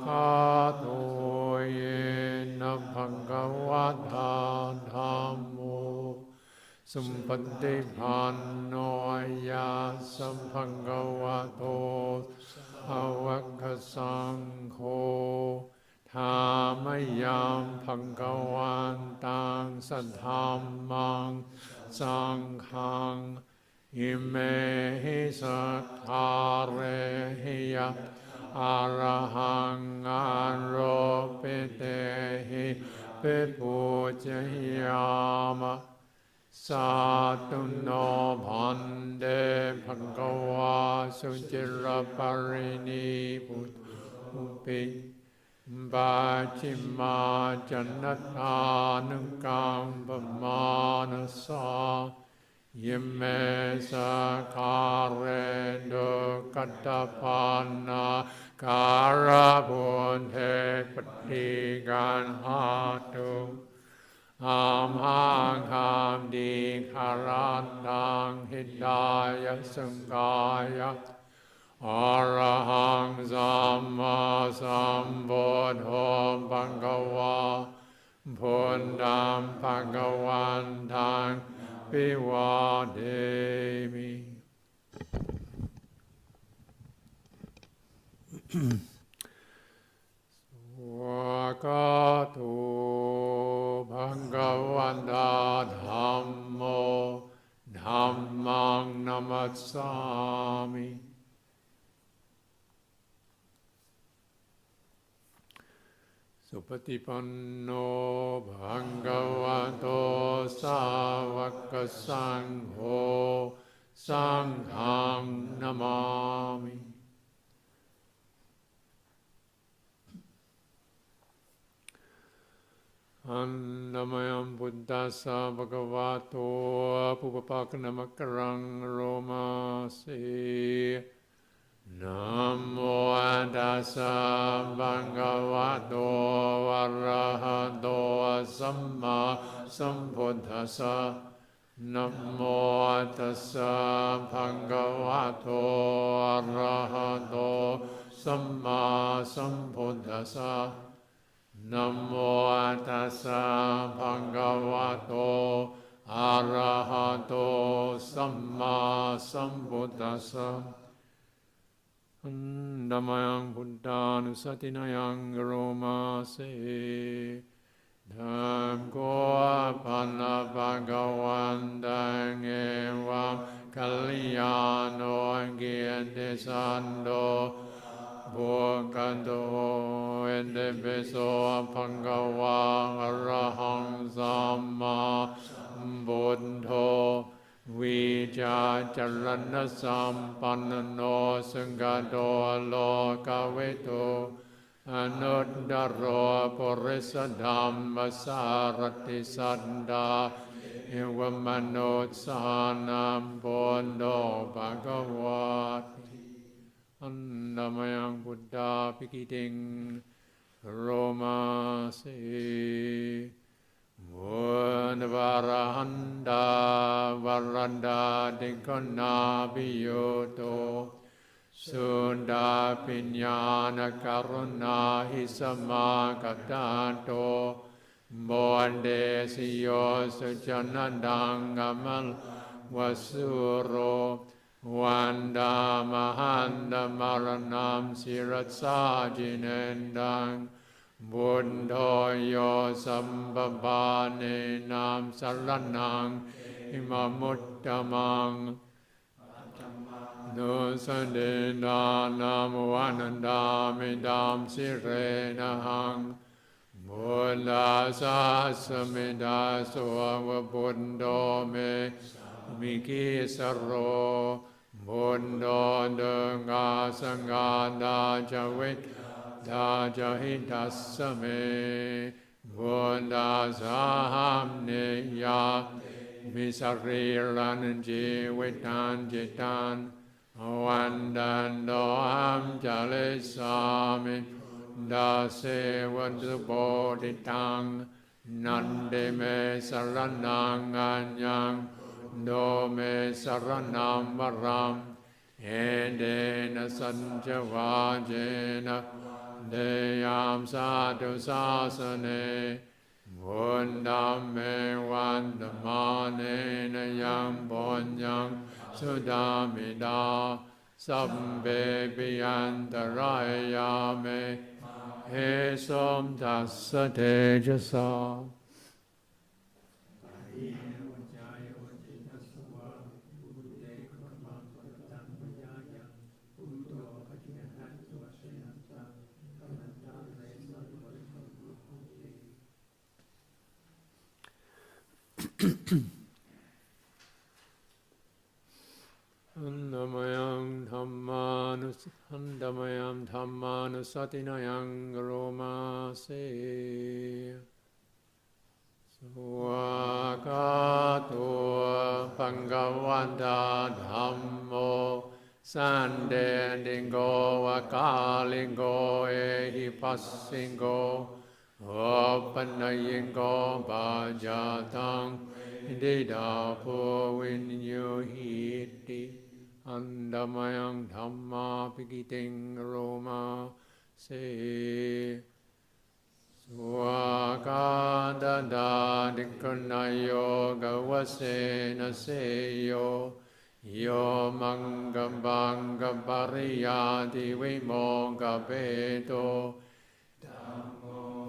คาโตเยนะภะคะวะตาธัมโมสุปฏิปันโนยะสัมภะคะวะโตสาวกสังโฆธามยังภะคะวันตังสัทธัมมังสังฆังอิเมหิสัทธาเรหิยะอะระหังอะโรปิเตหิเปปุจยามะสาธุโนภันเดภะคะวะสุจิรปรินิพุตติบาจิมาจันนทานุกัมปมานะสายิเมสคาเรโดกัตตปานาการะบุญเทปฏิกันหาตุอามหังคามดีคารันตังหิตายะสังกายะอรหังสัมมาสัมพุทโธภะคะวะพุทธังภะคะวันตังปิวะเดมิวะกะโตภะคะวันตาธัมโมธัมมังนัมมัสสามิสุปฏิปันโนภะคะวะโตสาวกสังโฆสังฆังนะมามิอันนามยังพุทธัสสะภะคะวะโตปุปปะคะนะมะกะรังโรมาสินะโมตัสสะภะคะวะโตอะระหะโตสัมมาสัมพุทธัสสะนะโมตัสสะภะคะวะโตอะระหะโตสัมมาสัมพุทธัสสะนะโมตัสสะภะคะวะโตอะระหะโตสัมมาสัมพุทธัสสะธัมมังพุทธานุสตินายังโรมาเสธัมโกปันนะภะคะวันตังเอวัมกัลยาโนเกียรติสันโดบุคโตเอเตเปโสภะคะวะอะระหังสัมมาสัมพุทโธวิจาจรณะสัมปันโนสังฆโตโลกเวโตอนุตตรโรปุริสธัมมัสสารติสัตตาเอวมนุสสานัมปุณโญภะคะวะอันนามยังพุทธาภิกิติงโรมาสิวันวาระหันดาวรันดาติกนาปิโยโตสุดาปิญญาณการุณาหิสมากตันโตโมเดสิโยสุจนะดังกัมลวสุโรวันดามหันดามารณามศิรสาจิเนดังบุญโธโยสัมปบาเนนามสรนังอิมมุตตมังนุสเดนานามวันันดามิดามสิเรนะหังบุลาสาสมิดาสวะบุญโดเมมิกิสโรบุญโดเดงาสังกาดาจเวทดาจหิตัสสเมบุญดาสาหัมเนยามิสรีรันจิวิตันจิตันวันดันโดอัมจาเลสามิดาเสวันตุโบดิตังนันเดเมสรนังอัญญังโดเมสรนัมวรัมเอเดนะสัญจวาเจนะ Deyam Sadhu Sasane Vundame Vandamane Nayam Bonyam Sudamida Sabbe Byantarayame Esom Tassa Tejasa. Andamayam Dhammanusatinayang Roma Se Swakato Pangavanta Dhammo Sandendingo Akalingo Ehipassingo Opanayingo Bhajatang Didapo Vinyuhiti Andamayang Dhamma Pikiting Roma Se Swakadada Dikunayo Gawasena Seyo Yo Mangabanga Pariyati Vimoga Beto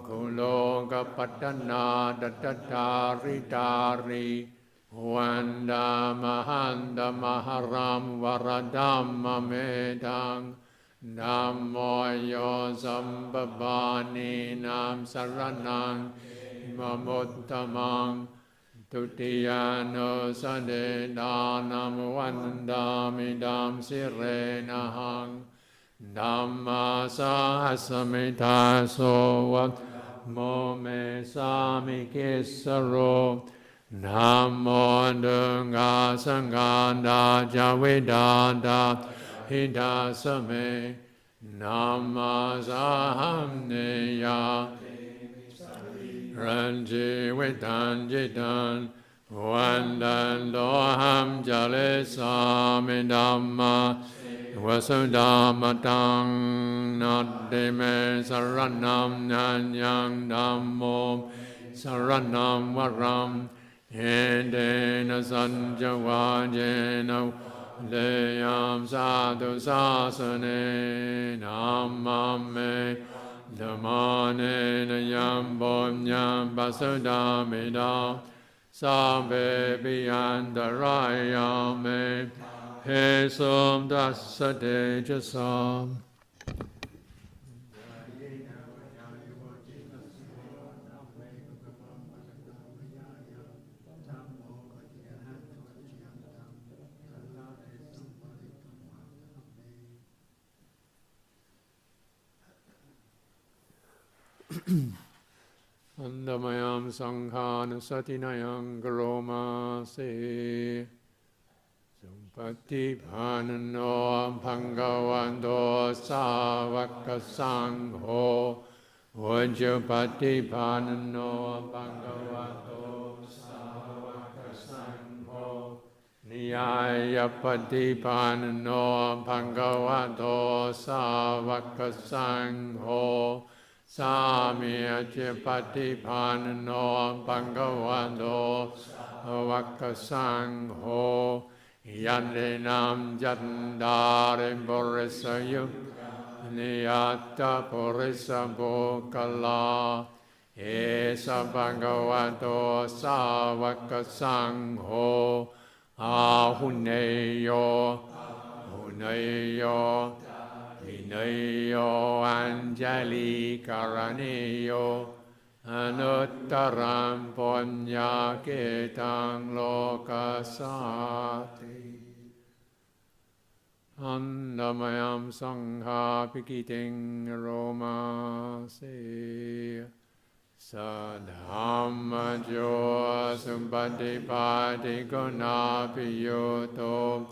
Kuloga Patana Datatari Dari Wanda Mahanda Maharam Varadhamma Medang Namo Yo Sambhavani Nam Saranang Mamuttamang Tutiyano Sadedanam Vandamidam Sirenahang Dhamma Sahasamita Sovat Mome Sami Kisaro Namo Dunga Sanganda Javidada Hidasame Nama Sahamneya Ranji Vidanjidan Vandan Doham Jalesami Dhamma Vasudhamatang Nadime Saranam Nanyang Dhammo Saranam Varam Endena Sanjavajena Deyam Sadhu Sasane Namame Dhamane Nayam Bonyam Vasudhamida Sabbe Byantarayame Hesum Tassa Tejasa. Andamayam Sanghanusatinayang Garoma Se Sumpati Bhanano Bhangavando Savaka Sangho Vajapati Bhanano Bhangavando Savaka Sangho Niyayapati Bhanano Bhangavando Savaka Sangho Samya Chipati Bhanano Bhagavando Vakasangho Yandinam Jandarim Borisayu Niyata Borisa Bokala Esa Bhagavato Savakasangho Ahuneyo Huneyo Vinayo Anjali Karaniyo Anuttaram Punya Ketang Lokasati Andamayam Sangha Pikiting Roma Se Sadhamma Jo Sumpati Pati Guna Piyoto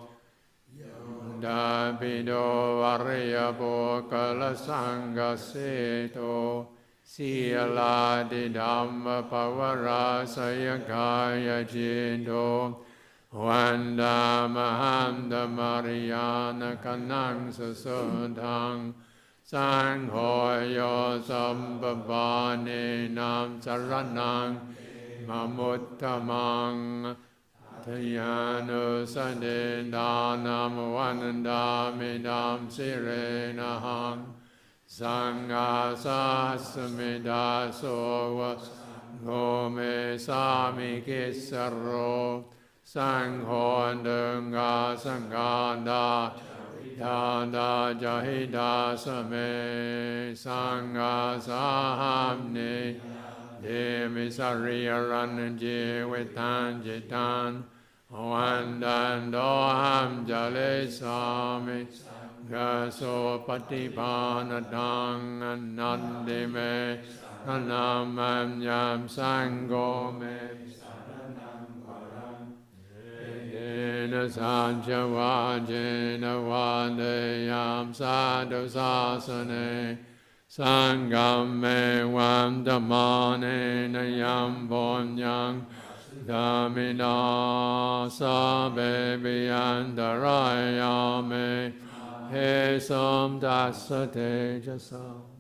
Dabido Varya Bokala Sangha Seto Sila Di Dhamma Pavara Sayakaya Jindo Vanda Mahanda Mariana Kanang Susudhang Sang Hoyo Sambhavani Nam Saranang Mamuttamang Tayanu Sadindanam Vanandamidam Sirenaham Sangha Sasamida Sova Gome Sami Kisaro Sangho Dunga Sanganda Dada Jahida Same Sangha Sahamni Demisariyaran Jivitan Jitan Wandan Doham Jale Sami Gaso Patipanadang Nandime Nanamam Yam Sangome Dena Sanjavajena Vadeyam Sadhu Sasane Sangam Me Vam Dhammane Nayam Bonyang Dhamina Sabe Vyandarayame He Sam Dasate Jasa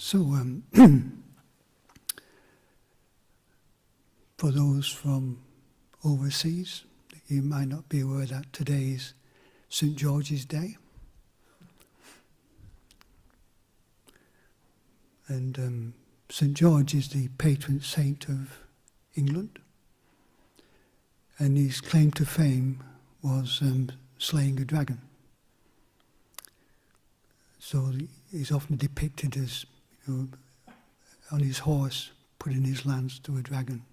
So, for those from overseas, you might not be aware that today is St. George's Day. And St. George is the patron saint of England. And his claim to fame was slaying a dragon. So he's often depicted as, on his horse, putting his lance to a dragon.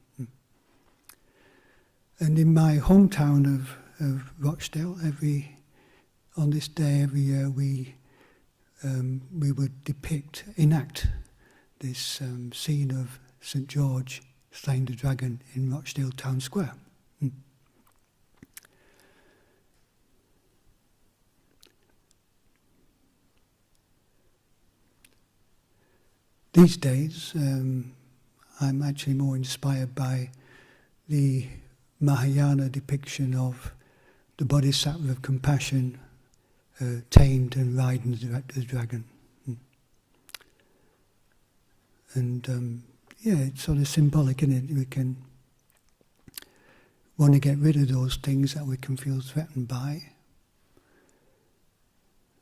And in my hometown of Rochdale, on this day every year we would enact this scene of St. George slaying the dragon in Rochdale Town Square. These days, I'm actually more inspired by the Mahayana depiction of the Bodhisattva of compassion tamed and riding the dragon. And it's sort of symbolic, isn't it? We can want to get rid of those things that we can feel threatened by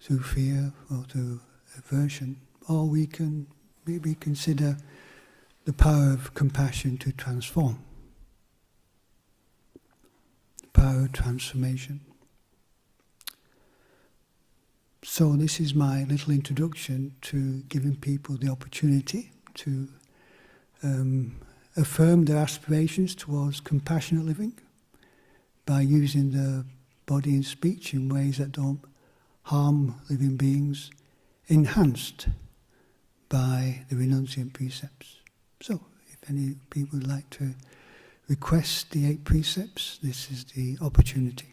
through fear or through aversion, or we can maybe consider the power of compassion to transform, the power of transformation. So this is my little introduction to giving people the opportunity to affirm their aspirations towards compassionate living by using the body and speech in ways that don't harm living beings, enhanced by the renunciant precepts. So, if any people would like to request the 8 precepts, this is the opportunity.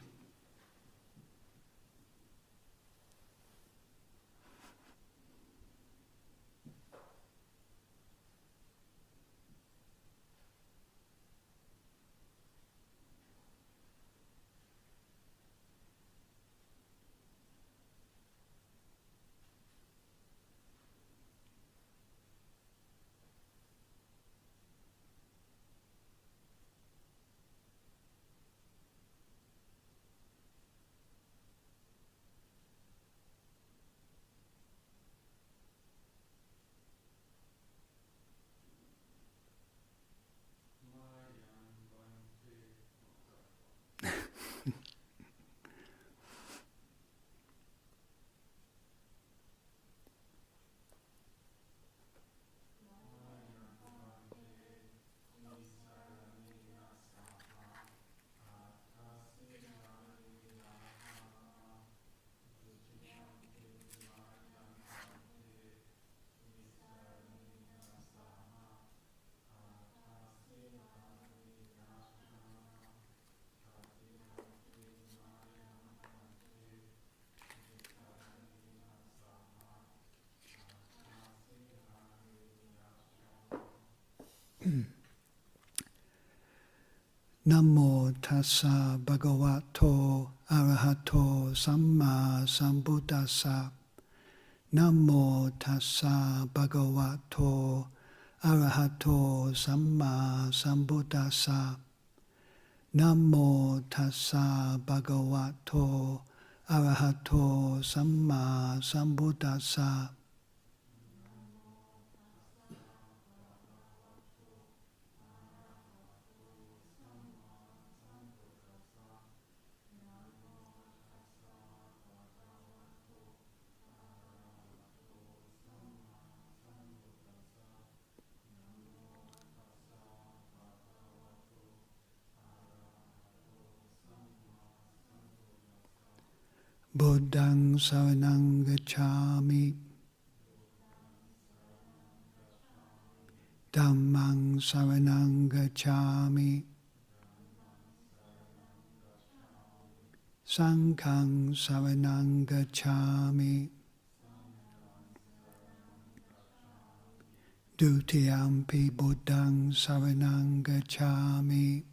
Namo tassa bhagavato arahato samma sambuddhassa. Namo tassa bhagavato arahato samma sambuddhassa. Namo tassa bhagavato arahato samma sambuddhassa. Buddhang saranang gacchami. Dhammang saranang gacchami. Sanghang saranang gacchami. Dutiyampi buddhang saranang gacchami.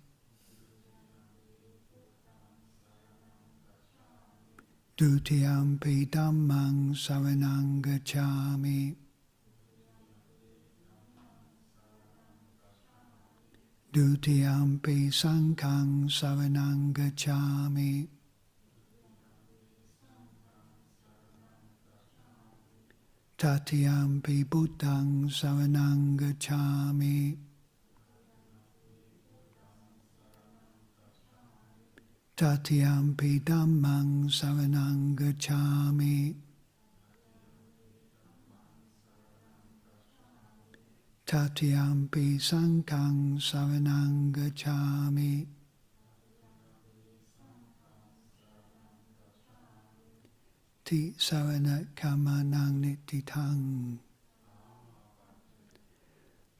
Dutiyampi dhammang saranang gacchami. Dutiyampi sanghang saranang gacchami. Tatiyampi buddhang saranang gacchami. Tatiyampi dhammang saranang gacchami. Tatiyampi sanghang saranang gacchami. Ti sarana kamanang nititang.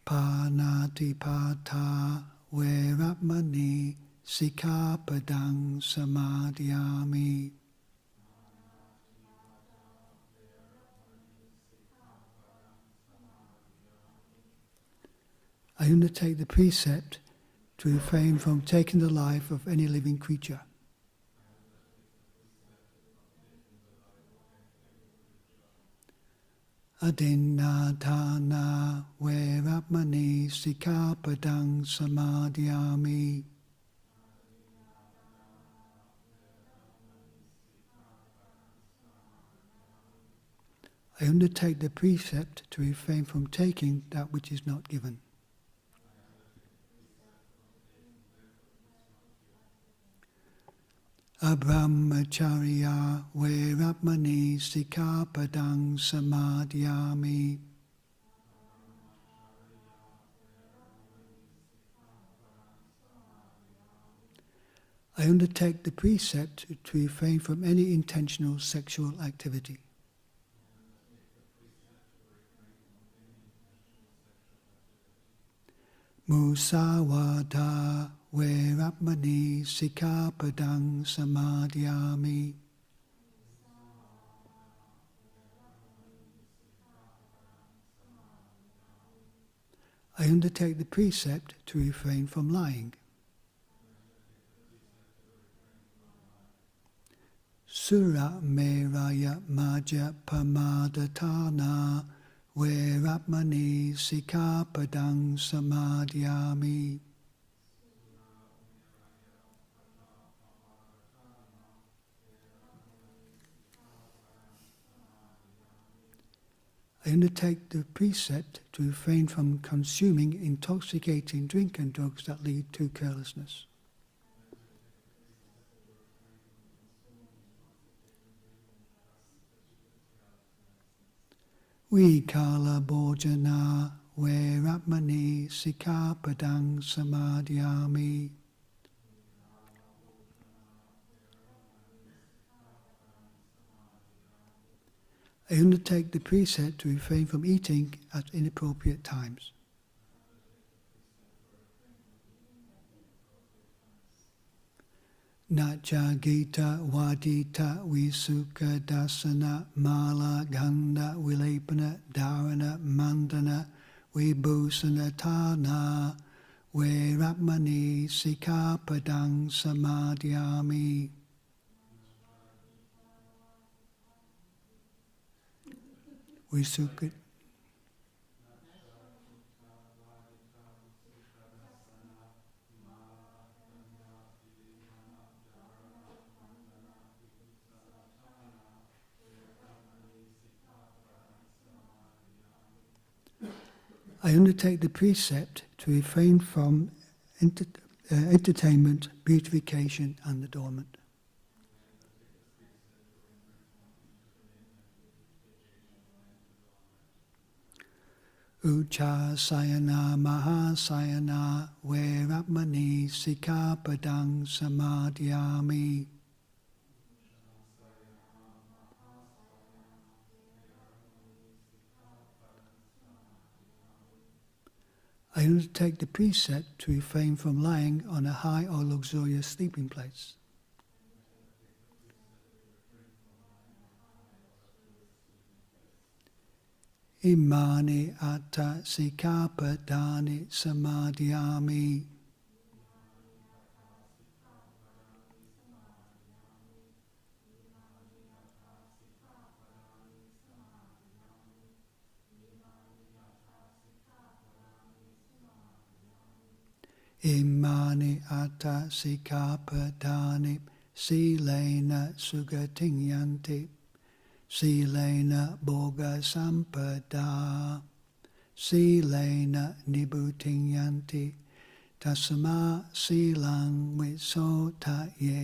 Panati pata veramani sikkhapadang samadhyami. I undertake the precept to refrain from taking the life of any living creature. Adinatana veramani sikkhapadang samadhyami. I undertake the precept to refrain from taking that which is not given. Abrahmacharya veramani sikkhapadang samadhyami. I undertake the precept to refrain from any intentional sexual activity. Musawada veramani sikkhapadang samadhyami. I undertake the precept to refrain from lying. Sura meraya maja pamadatana veramani sikkhapadang samadhyami. I undertake the precept to refrain from consuming intoxicating drink and drugs that lead to carelessness. Vikala bhojana veramani sikkhapadang samadhyami. I undertake the precept to refrain from eating at inappropriate times. Nacha gita vadita visuka dasana mala ganda vilepana dharana mandana vibhusana tana veramani sikkhapadang samadhyami. Visuka. I undertake the precept to refrain from entertainment, beautification and adornment. Ucha sayana mahasayana veramani sikkhapadang samadhyami. I undertake the precept to refrain from lying on a high or luxurious sleeping place. Imani atta sikkhapadani samadhyami. Imani atta sikapadani silena sugating yanti silena boga sampada silena nibuting yanti tasma silang visotaye.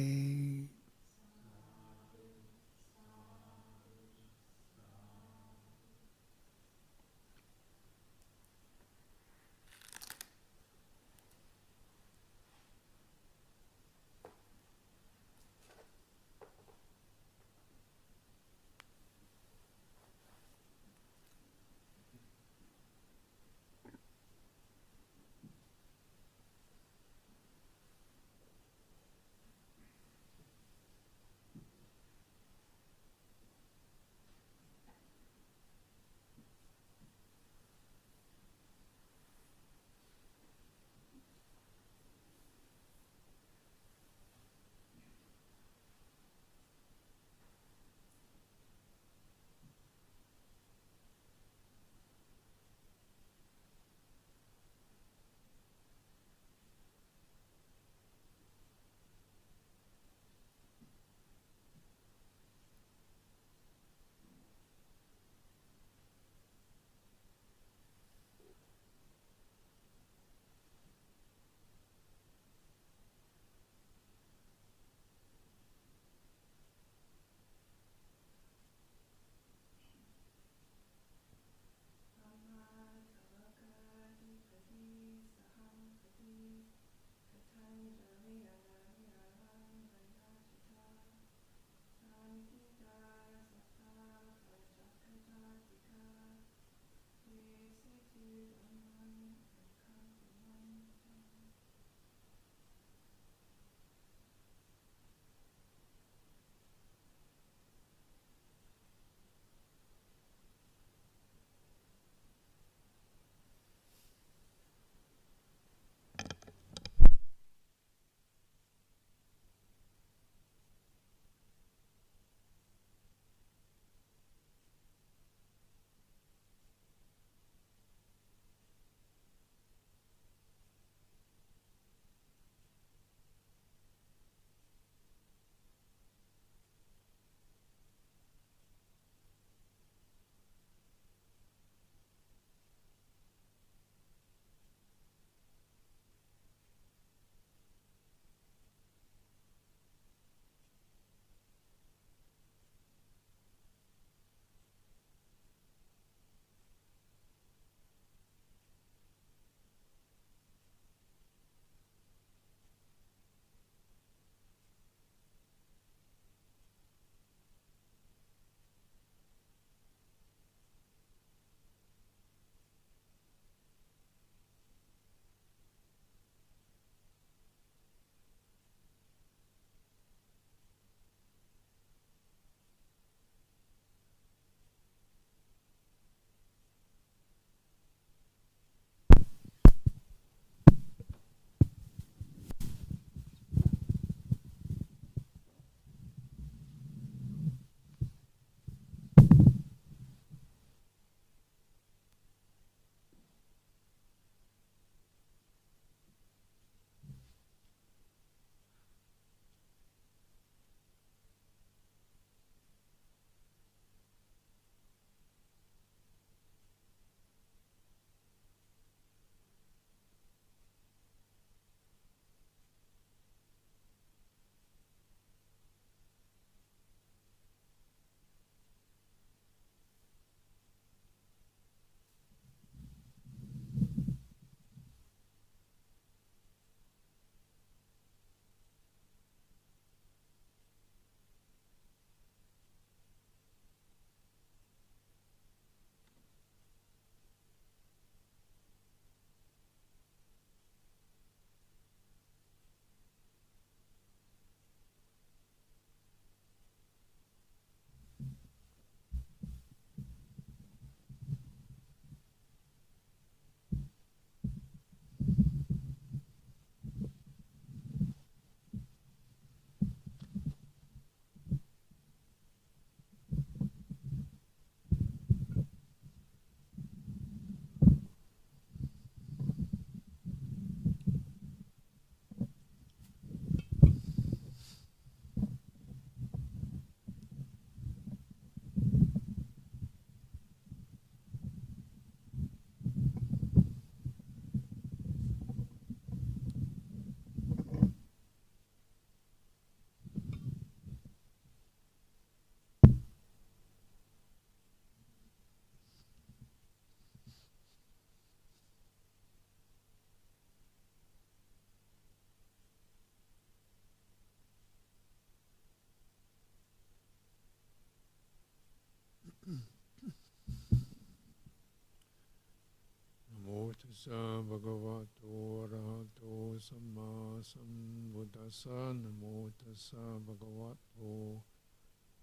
tassa bhagavato arahato samma sambuddhassa. Namo tassa bhagavato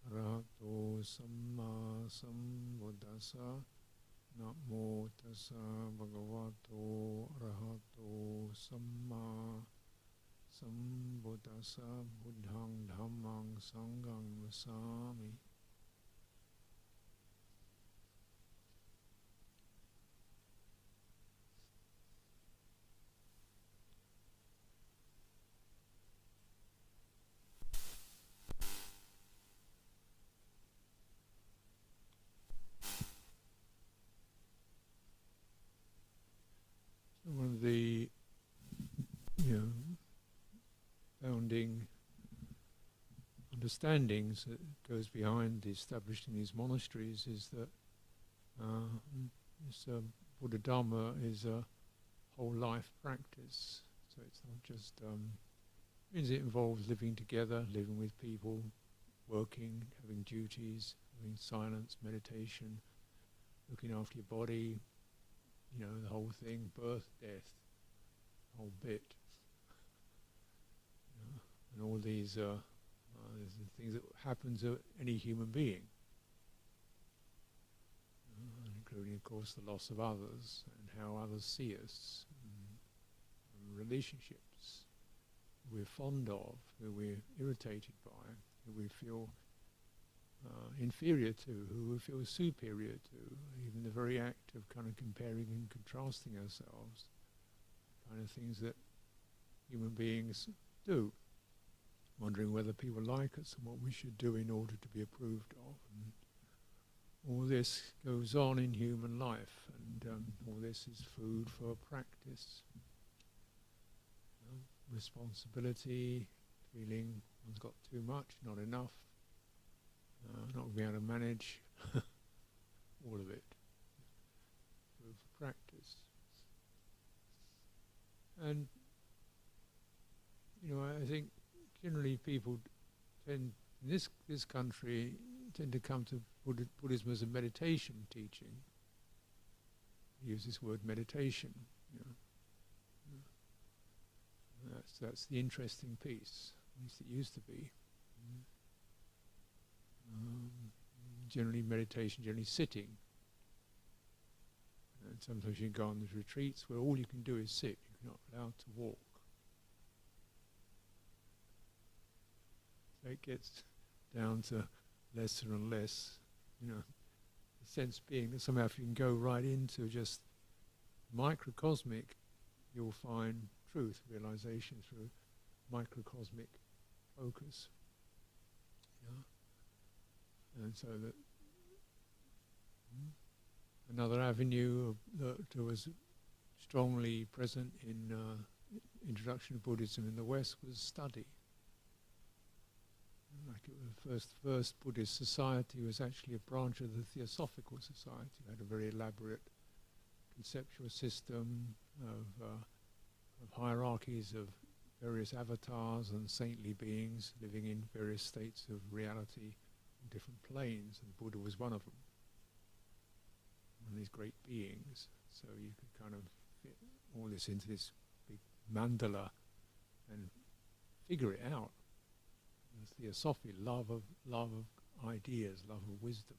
arahato samma sambuddhassa. Namo tassa bhagavato arahato samma sambuddhassa. Buddhang dhammang sanghang vasami. One of the founding understandings that goes behind establishing these monasteries is that Buddha Dhamma is a whole life practice. So it's not just means it involves living together, living with people, working, having duties, having silence, meditation, looking after your body. The whole thing, birth, death, the whole bit. And all these are things that happen to any human being, including, of course, the loss of others and how others see us, and relationships we're fond of, who we're irritated by, who we feel inferior to, who we feel superior to. Even the very act of kind of comparing and contrasting ourselves, kind of things that human beings do, wondering whether people like us and what we should do in order to be approved of. And all this goes on in human life, and all this is food for practice. Responsibility, feeling one's got too much, not enough, not being able to manage, all of it. Food for practice. And, I think generally people tend, in this country, tend to come to Buddhism as a meditation teaching. Use this word meditation. That's the interesting piece. At least it used to be. Generally meditation, generally sitting. And sometimes you can go on these retreats where all you can do is sit. You're not allowed to walk. So it gets down to lesser and less, the sense being that somehow if you can go right into just microcosmic, you'll find truth, realization through microcosmic focus. And so that another avenue that was strongly present in introduction to Buddhism in the West was study. Like the first Buddhist society was actually a branch of the Theosophical Society. It had a very elaborate conceptual system of hierarchies of various avatars and saintly beings living in various states of reality on different planes, and Buddha was one of them. One of these great beings. So you could kind of fit all this into this big mandala and figure it out. The Theosophy, love of ideas, love of wisdom,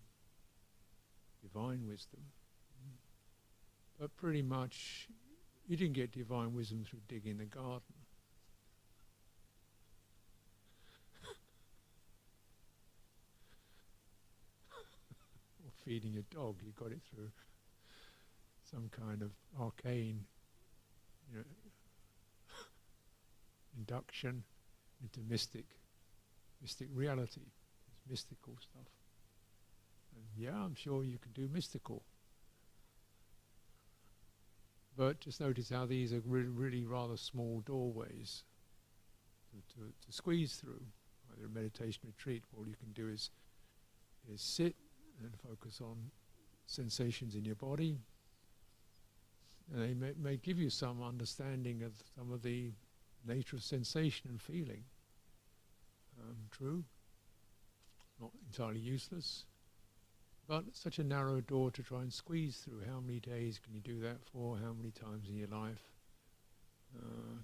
divine wisdom. But pretty much, you didn't get divine wisdom through digging the garden. Or feeding your dog. You got it through some kind of arcane, induction into mystic reality. It's mystical stuff. And yeah, I'm sure you can do mystical. But just notice how these are really rather small doorways to squeeze through. Either a meditation retreat, all you can do is sit and focus on sensations in your body. And they may give you some understanding of some of the nature of sensation and feeling. True, not entirely useless. but such a narrow door to try and squeeze through. How many days can you do that for? How many times in your life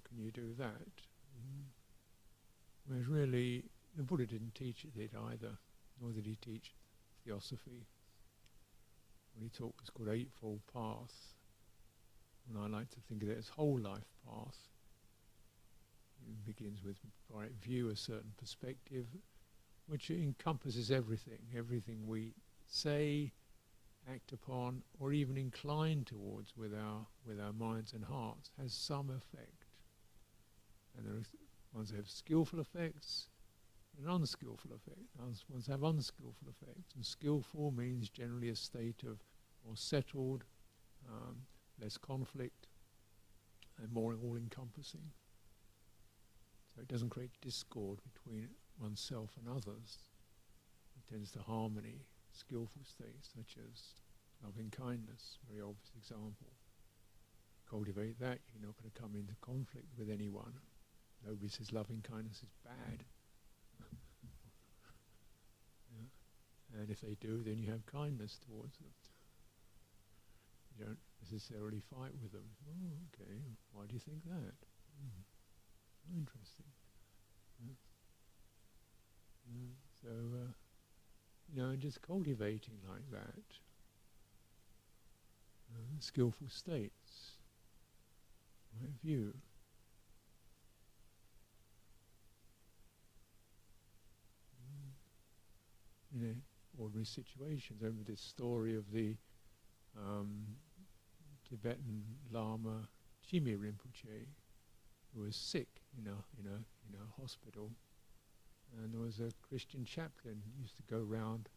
can you do that? Whereas really, the Buddha didn't teach it either, nor did he teach theosophy. What he taught was called Eightfold Path, and I like to think of it as whole life path. It begins with right view, a certain perspective, which encompasses everything we say, act upon, or even incline towards with our minds and hearts, has some effect. And there are ones that have skillful effects and unskillful effects. Ones have unskillful effects. And skillful means generally a state of more settled, less conflict, and more all-encompassing. So it doesn't create discord between oneself and others. It tends to harmony. Skillful states such as loving kindness, very obvious example. Cultivate that, you're not going to come into conflict with anyone. Nobody says loving kindness is bad. Yeah. And if they do, then you have kindness towards them. You don't necessarily fight with them. Oh, okay, why do you think that? Interesting. Yeah. Yeah. So, just cultivating like that. Skillful states. Right view. Ordinary situations. I remember this story of the Tibetan Lama Chimi Rinpoche, who was sick in a hospital, and there was a Christian chaplain who used to go round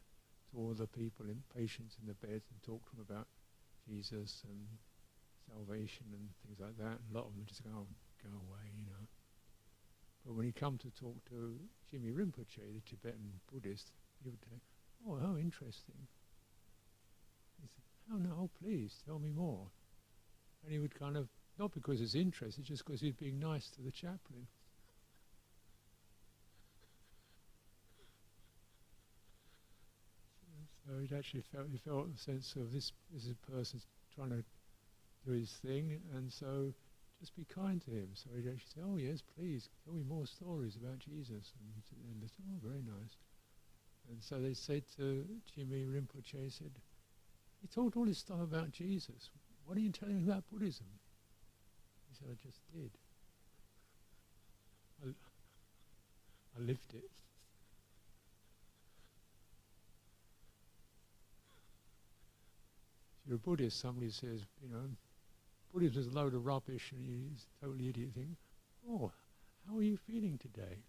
to all the people, patients in the beds, and talk to them about Jesus and salvation and things like that. And a lot of them would just go away, But when he come to talk to Chimi Rinpoche, the Tibetan Buddhist, he would say, "Oh, how interesting." He said, "Oh no, please, tell me more." And he would kind of, not because it's interesting, just because he's being nice to the chaplain. So he actually felt a sense of this is a person trying to do his thing, and so just be kind to him. So he'd actually say, "Oh yes, please, tell me more stories about Jesus." And they said, "Oh, very nice." And so they said to Chimi Rinpoche, said, "He told all this stuff about Jesus. Why don't you tell him about Buddhism?" He said, "I just did. I lived it." If you're a Buddhist, somebody says, Buddhism is a load of rubbish and he's a totally idiot, you think, "Oh, how are you feeling today?"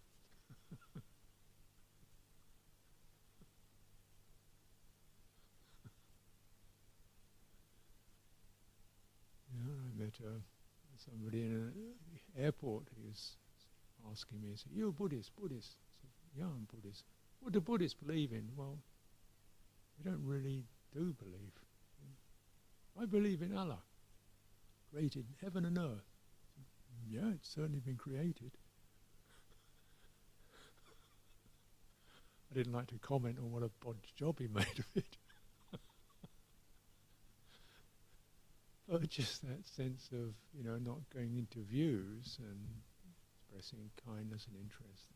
I met somebody in an airport who was asking me, he said, "You're a Buddhist?" I said, "Yeah, I'm Buddhist." "What do Buddhists believe in?" "Well, we don't really do believe. I believe in Allah, created heaven and earth." "Yeah, it's certainly been created." I didn't like to comment on what a bodge job he made of it. But just that sense of, not going into views and expressing kindness and interest.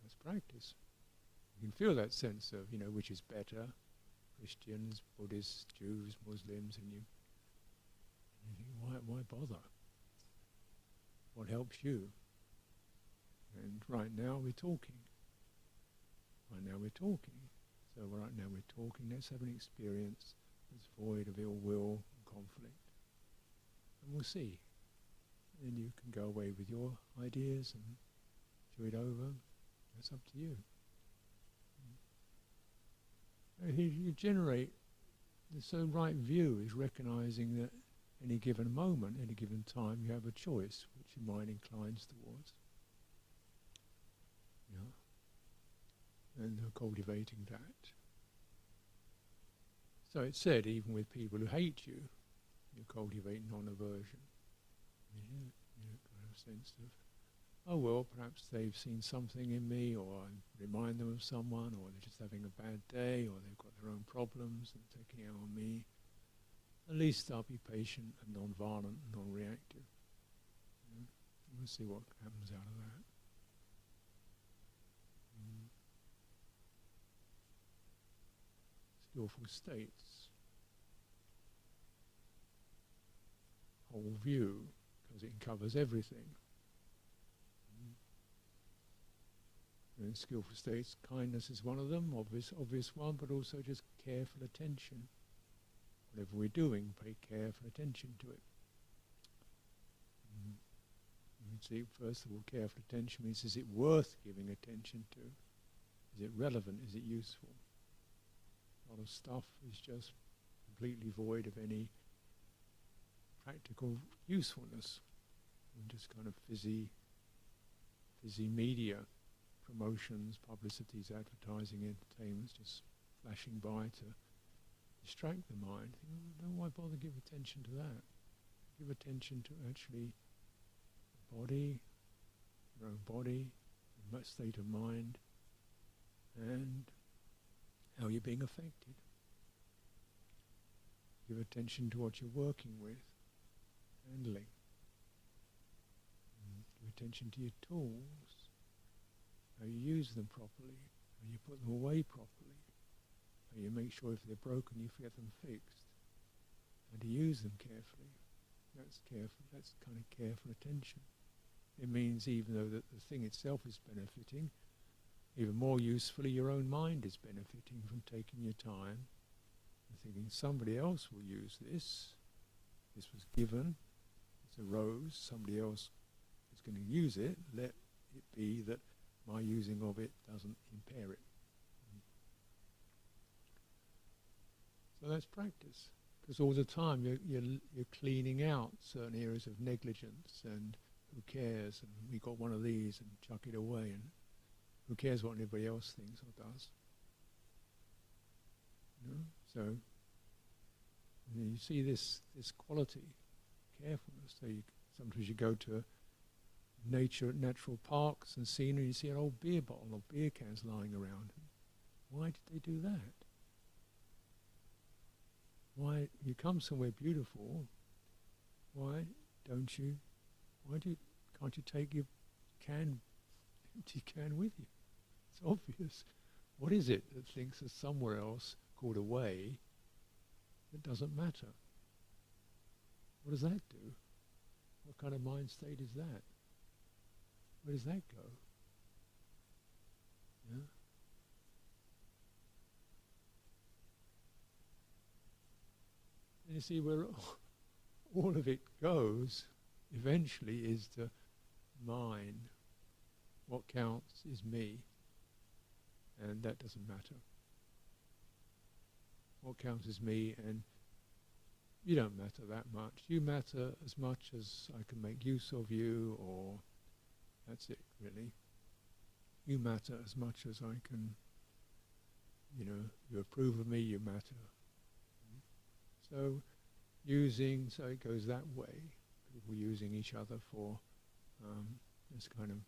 That's practice. You can feel that sense of, which is better, Christians, Buddhists, Jews, Muslims, and you think, why bother? What helps you? And right now we're talking. So right now we're talking, let's have an experience that's void of ill will and conflict. And we'll see. And you can go away with your ideas and chew it over. That's up to you. You generate, the right view is recognizing that any given moment, any given time, you have a choice which your mind inclines towards. And cultivating that. So it's said, even with people who hate you, you cultivate non-aversion. You have a sense of oh well, perhaps they've seen something in me, or I remind them of someone, or they're just having a bad day, or they've got their own problems and taking it out on me. At least I'll be patient and non-violent and non-reactive. We'll see what happens out of that. Skillful states. Whole view, because it covers everything. And skillful states, kindness is one of them, obvious one, but also just careful attention. Whatever we're doing, pay careful attention to it. You see, first of all, careful attention means, is it worth giving attention to? Is it relevant? Is it useful? A lot of stuff is just completely void of any practical usefulness, and just kind of fizzy media, promotions, publicities, advertising, entertainments, just flashing by to distract the mind. Why bother give attention to that? Give attention to actually the body, your own body, the state of mind, and how you're being affected. Give attention to what you're working with, handling. Give attention to your tools, how you use them properly, how you put them away properly, how you make sure if they're broken you get them fixed, and to use them carefully. That's careful. That's kind of careful attention. It means even though that the thing itself is benefiting, even more usefully your own mind is benefiting from taking your time and thinking somebody else will use this. This was given, this arose, somebody else is going to use it. Let it be that my using of it doesn't impair it. So that's practice, because all the time you're cleaning out certain areas of negligence and who cares, and we got one of these and chuck it away, and who cares what anybody else thinks or does. So you see this quality, carefulness. So sometimes you go to natural parks and scenery, and you see an old beer bottle or beer cans lying around. Why did they do that? Why you come somewhere beautiful? Can't you take your empty can with you? It's obvious. What is it that thinks there's somewhere else called away that doesn't matter? What does that do? What kind of mind state is that? Where does that go? Yeah? And you see where all of it goes eventually is to mine. What counts is me, and that doesn't matter. What counts is me, and you don't matter that much. You matter as much as I can make use of you, or that's it, really. You matter as much as I can, you approve of me, you matter. So it goes that way. People using each other for this kind of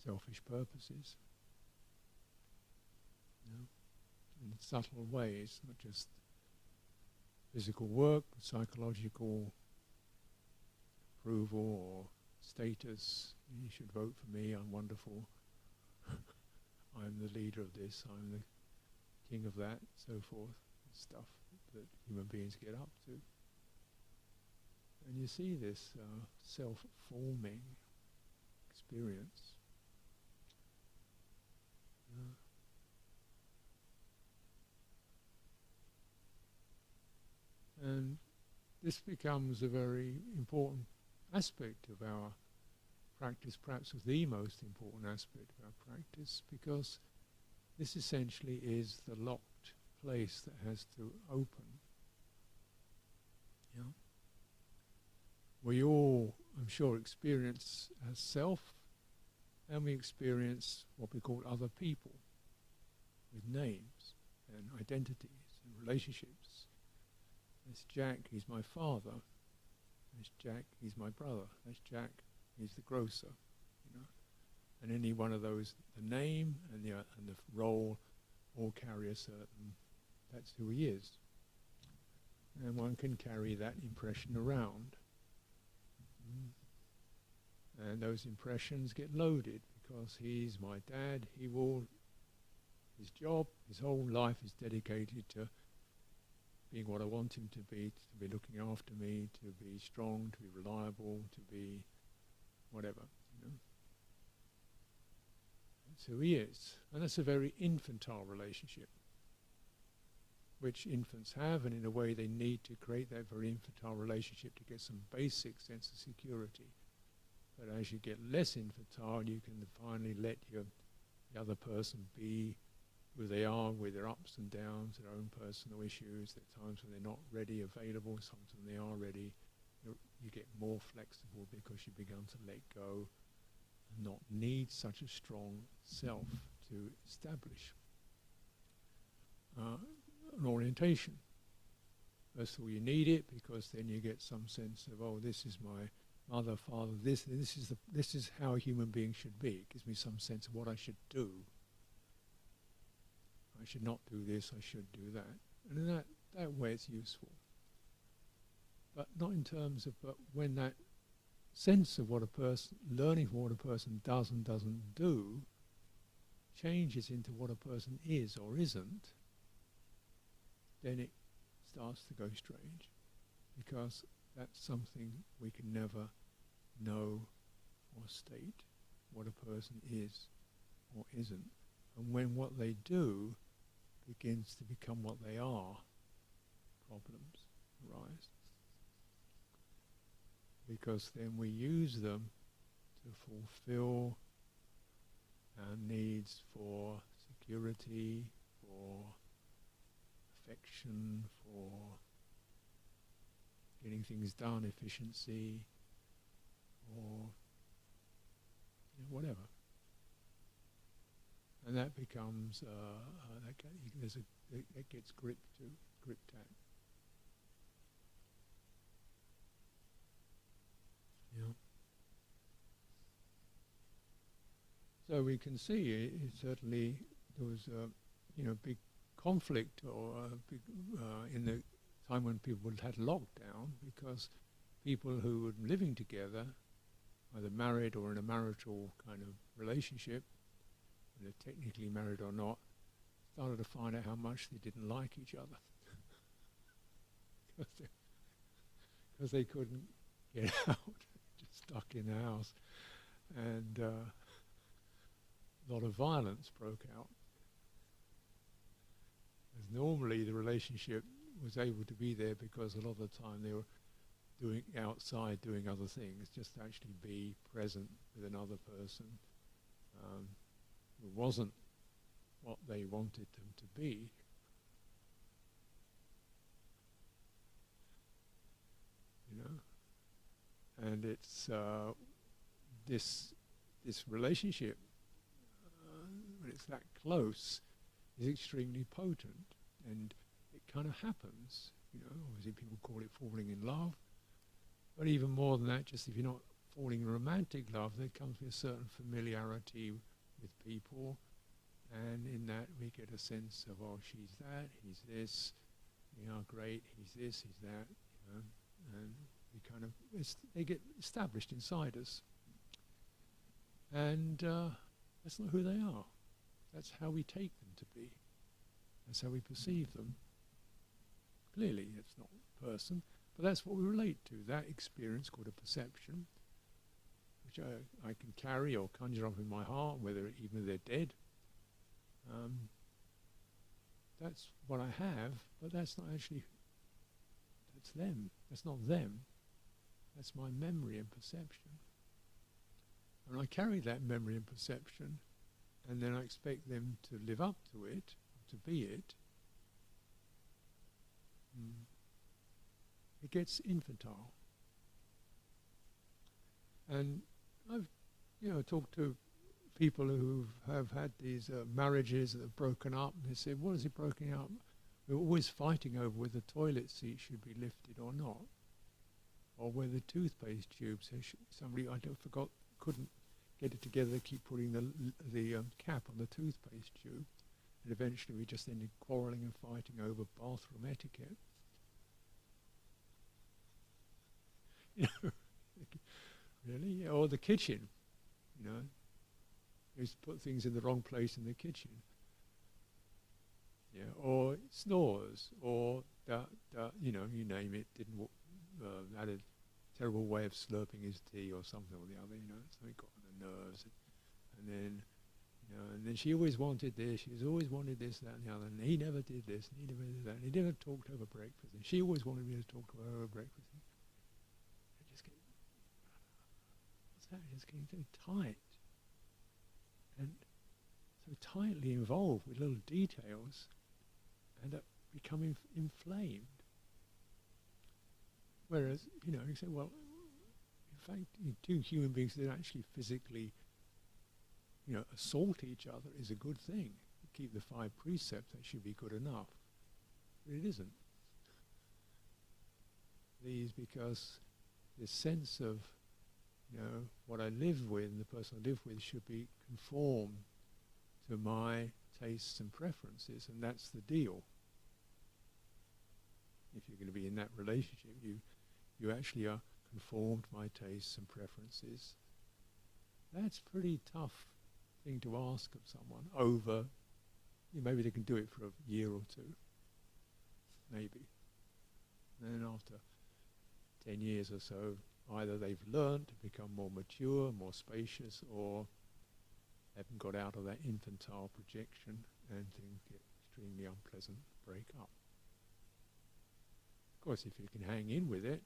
selfish purposes. In subtle ways, not just physical work, psychological approval or status. You should vote for me, I'm wonderful. I'm the leader of this, I'm the king of that, so forth. Stuff that human beings get up to. And you see this self-forming experience. And this becomes a very important aspect of our practice, perhaps the most important aspect of our practice, because this essentially is the locked place that has to open. Yeah? We all, I'm sure, experience as self, and we experience what we call other people, with names and identities and relationships. There's Jack, he's my father. There's Jack, he's my brother. There's Jack, he's the grocer. And any one of those, the name and the role, all carry a certain, that's who he is. And one can carry that impression around. And those impressions get loaded because he's my dad, his job, his whole life is dedicated to being what I want him to be looking after me, to be strong, to be reliable, to be whatever, you know. That's who he is. And that's a very infantile relationship, which infants have, and in a way they need to create that very infantile relationship to get some basic sense of security. But as you get less infantile, you can finally let the other person be who they are, with their ups and downs, their own personal issues. There are times when they're not ready, available, sometimes when they are ready. You get more flexible because you begin to let go and not need such a strong self to establish an orientation. First of all, you need it because then you get some sense of, oh, this is my mother, father, this is how a human being should be. It gives me some sense of what I should do. I should not do this, I should do that. And in that way it's useful. But not in terms of, but when that sense of what a person, learning from what a person does and doesn't do, changes into what a person is or isn't, then it starts to go strange. Because that's something we can never know or state, what a person is or isn't. And when what they do begins to become what they are, problems arise. Because then we use them to fulfill our needs for security, for affection, for getting things done, efficiency, or whatever. And that becomes, that gets gripped at. Yeah. So we can see certainly there was a big conflict or a big in the time when people had lockdown, because people who were living together, either married or in a marital kind of relationship, whether technically married or not, started to find out how much they didn't like each other because they couldn't get out, just stuck in the house, and a lot of violence broke out. As normally the relationship was able to be there because a lot of the time they were doing other things, just to actually be present with another person. It wasn't what they wanted them to be. And it's this relationship, when it's that close, is extremely potent, and it kind of happens. Obviously people call it falling in love, but even more than that, just if you're not falling in romantic love, there comes with a certain familiarity with people, and in that we get a sense of, oh, she's that, he's this, great, he's this, he's that, and we kind of, they get established inside us, and that's not who they are. That's how we take them to be. That's how we perceive them. Clearly it's not a person, but that's what we relate to, that experience called a perception, which I can carry or conjure up in my heart, even if they're dead. That's what I have, but that's not actually, that's them. That's not them. That's my memory and perception. And I carry that memory and perception, and then I expect them to live up to it, to be it. It gets infantile. And I've talked to people who have had these marriages that have broken up, and they say, what is it broken up? We're always fighting over whether the toilet seat should be lifted or not, or whether the toothpaste tubes, somebody couldn't get it together, keep putting the cap on the toothpaste tube, and eventually we just ended quarrelling and fighting over bathroom etiquette. You know, really? Yeah, or the kitchen, you know. We used to put things in the wrong place in the kitchen. Yeah, or snores, or you know, you name it, had a terrible way of slurping his tea or something or the other, you know, so it got on the nerves. And then, you know, and then she always wanted this, she's always wanted this, that and the other, and he never did this, and he never did that, and he never talked over breakfast, and she always wanted me to talk to her over breakfast. I just get, what's that? It's getting so tight. And so tightly involved with little details, and that become inflamed. Whereas, you know, you say, well, in fact, two human beings that actually physically, you know, assault each other is a good thing. You keep the 5 precepts, that should be good enough. But it isn't. These, because this sense of, you know, what I live with and the person I live with should be conformed to my tastes and preferences, and that's the deal. If you're going to be in that relationship, you actually are conformed to my tastes and preferences. That's a pretty tough thing to ask of someone over, you know, maybe they can do it for a year or 2, maybe. And then after 10 years or so, either they've learned to become more mature, more spacious, or haven't got out of that infantile projection and things get extremely unpleasant, break up. Of course, if you can hang in with it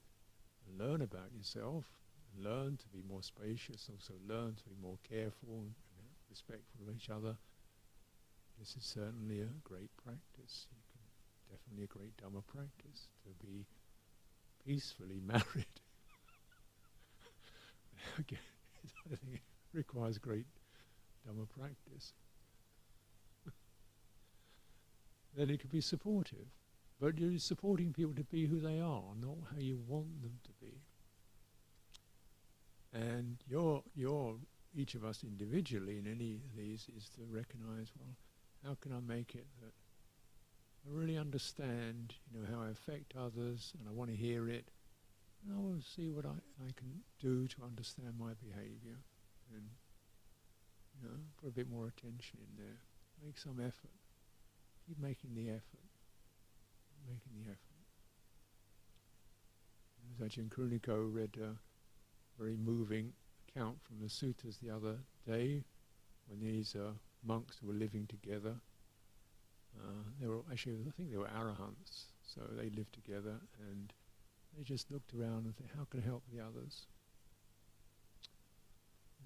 and learn about yourself, and learn to be more spacious, also learn to be more careful and respectful of each other, this is certainly a great practice. Definitely a great Dhamma practice, to be peacefully married. Again, I think it requires great Dhamma practice. Then it could be supportive, but you're supporting people to be who they are, not how you want them to be. And each of us individually in any of these is to recognize, well, how can I make it that I really understand, you know, how I affect others, and I want to hear it, and I will see what I can do to understand my behavior, and, you know, put a bit more attention in there, make some effort, keep making the effort, Ajahn Kruniko read a very moving account from the suttas the other day, when these monks who were living together, they were actually, I think they were arahants, so they lived together, and they just looked around and said, how can I help the others?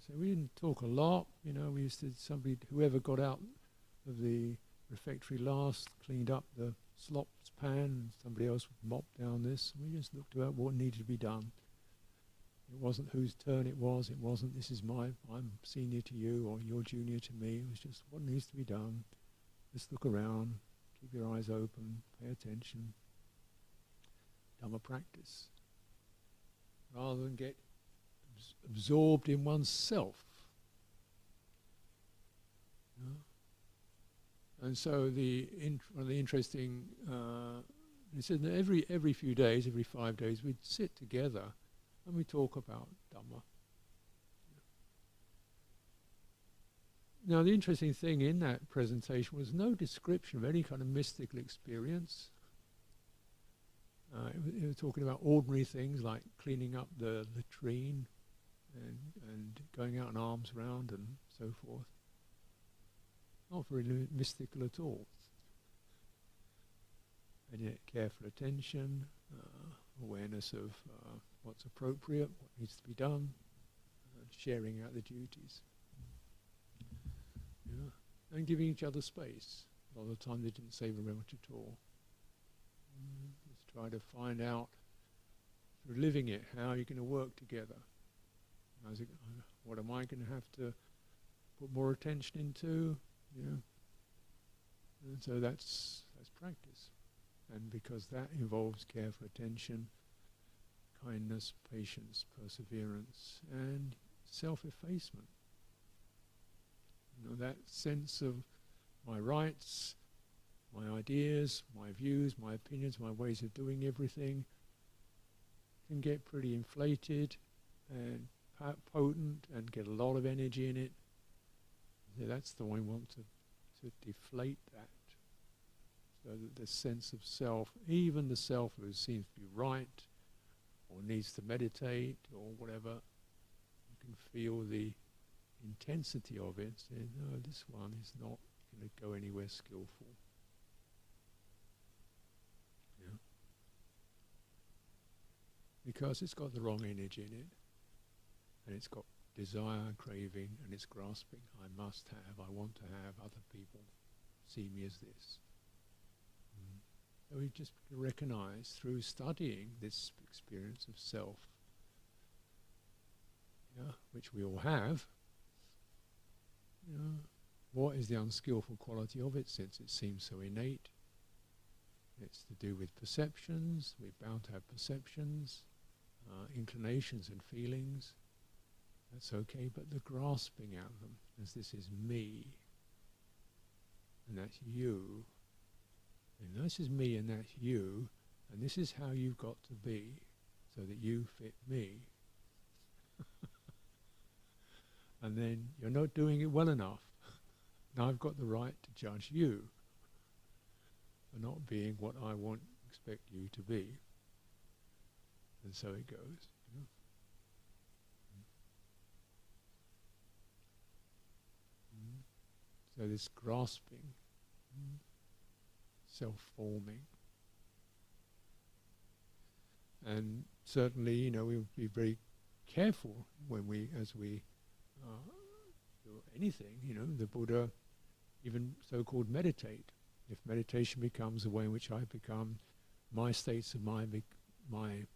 So we didn't talk a lot, you know, we used to, whoever got out of the refectory last cleaned up the slops pan, and somebody else would mop down this. We just looked about what needed to be done. It wasn't whose turn it wasn't this is I'm senior to you or you're junior to me. It was just what needs to be done. Just look around, keep your eyes open, pay attention. Dhamma practice. Rather than get absorbed in oneself. You know? And so one of the interesting, he said that every few days, every 5 days, we'd sit together and we talk about Dhamma. Now the interesting thing in that presentation was no description of any kind of mystical experience. It was talking about ordinary things like cleaning up the latrine and going out in arms round and so forth. Not very mystical at all. And yet careful attention, awareness of what's appropriate, what needs to be done, sharing out the duties. Yeah. And giving each other space. A lot of the time they didn't say very much at all. Just try to find out, through living it, how you're going to work together. What am I going to have to put more attention into? Yeah. And so that's practice. And because that involves careful attention, kindness, patience, perseverance, and self-effacement. You know, that sense of my rights, my ideas, my views, my opinions, my ways of doing everything can get pretty inflated and potent and get a lot of energy in it. So that's the one we want to deflate that. So that the sense of self, even the self who seems to be right or needs to meditate or whatever, you can feel the intensity of it, saying, no, this one is not going to go anywhere skillful. Yeah. Because it's got the wrong energy in it, and it's got desire, craving, and it's grasping. I must have, I want to have, other people see me as this. So we just recognize through studying this experience of self, which we all have, what is the unskillful quality of it, since it seems so innate? It's to do with perceptions. We're bound to have perceptions, inclinations and feelings. That's okay, but the grasping at them, as this is me, and that's you, and this is me and that's you, and this is how you've got to be, so that you fit me. And then you're not doing it well enough. Now I've got the right to judge you for not being what I expect you to be. And so it goes. So this grasping, self-forming. And certainly, we'll be very careful when as we do anything, the Buddha even so-called meditate. If meditation becomes a way in which I become, my states of mind, my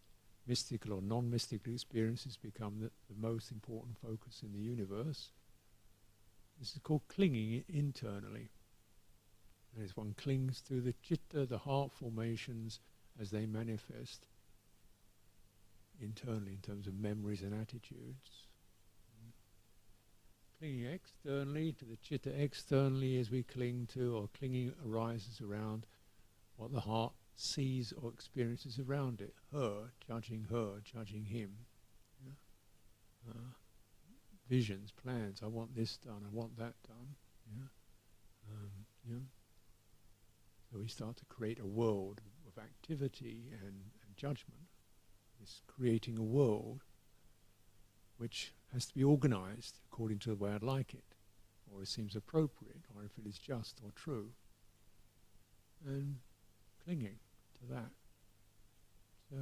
mystical or non-mystical experiences become the most important focus in the universe, this is called clinging internally. And as one clings to the citta, the heart formations, as they manifest internally in terms of memories and attitudes. Clinging externally to the citta externally as we cling to, or clinging arises around what the heart sees or experiences around it. Her, judging him. Visions, plans, I want this done, I want that done. So we start to create a world of activity and judgment. It's creating a world which has to be organized according to the way I'd like it, or it seems appropriate, or if it is just or true. And clinging to that. So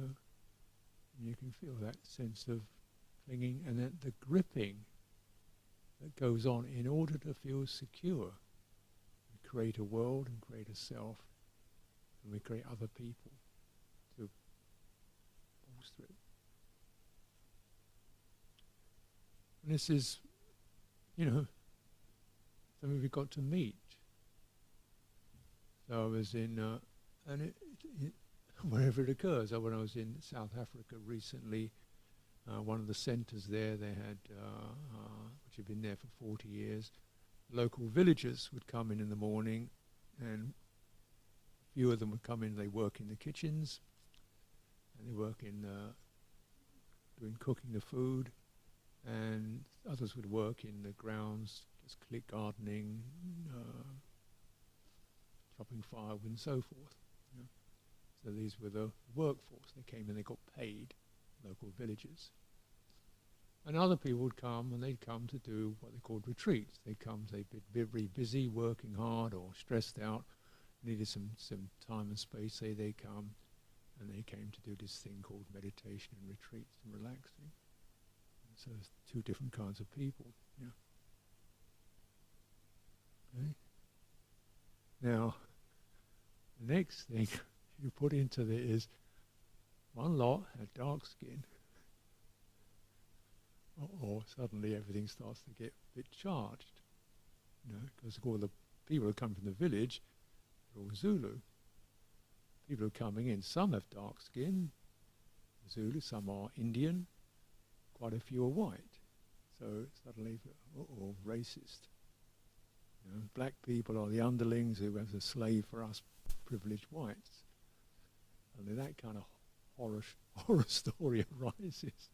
you can feel that sense of clinging, and then the gripping that goes on in order to feel secure. We create a world and create a self, and we create other people to bolster it. And this is, something we got to meet. So I was in, wherever it occurs. When I was in South Africa recently, one of the centres there, they had, which had been there for 40 years, local villagers would come in the morning, and a few of them would come in, they work in the kitchens, and they work in doing cooking the food, and others would work in the grounds, just gardening, chopping firewood and so forth. So these were the workforce. They came and they got paid, local villagers. And other people would come, and they'd come to do what they called retreats. They'd come, they'd be very busy, working hard or stressed out, needed some time and space, say they come, and they came to do this thing called meditation and retreats and relaxing. And so there's two different kinds of people. Yeah. Okay. Now, the next thing you put into there is one lot had dark skin, or suddenly everything starts to get a bit charged, because all the people who come from the village are all Zulu. People who are coming in, some have dark skin, Zulu, some are Indian, quite a few are white. So suddenly, racist. You know, black people are the underlings who have to slave for us privileged whites. And then that kind of horror story arises.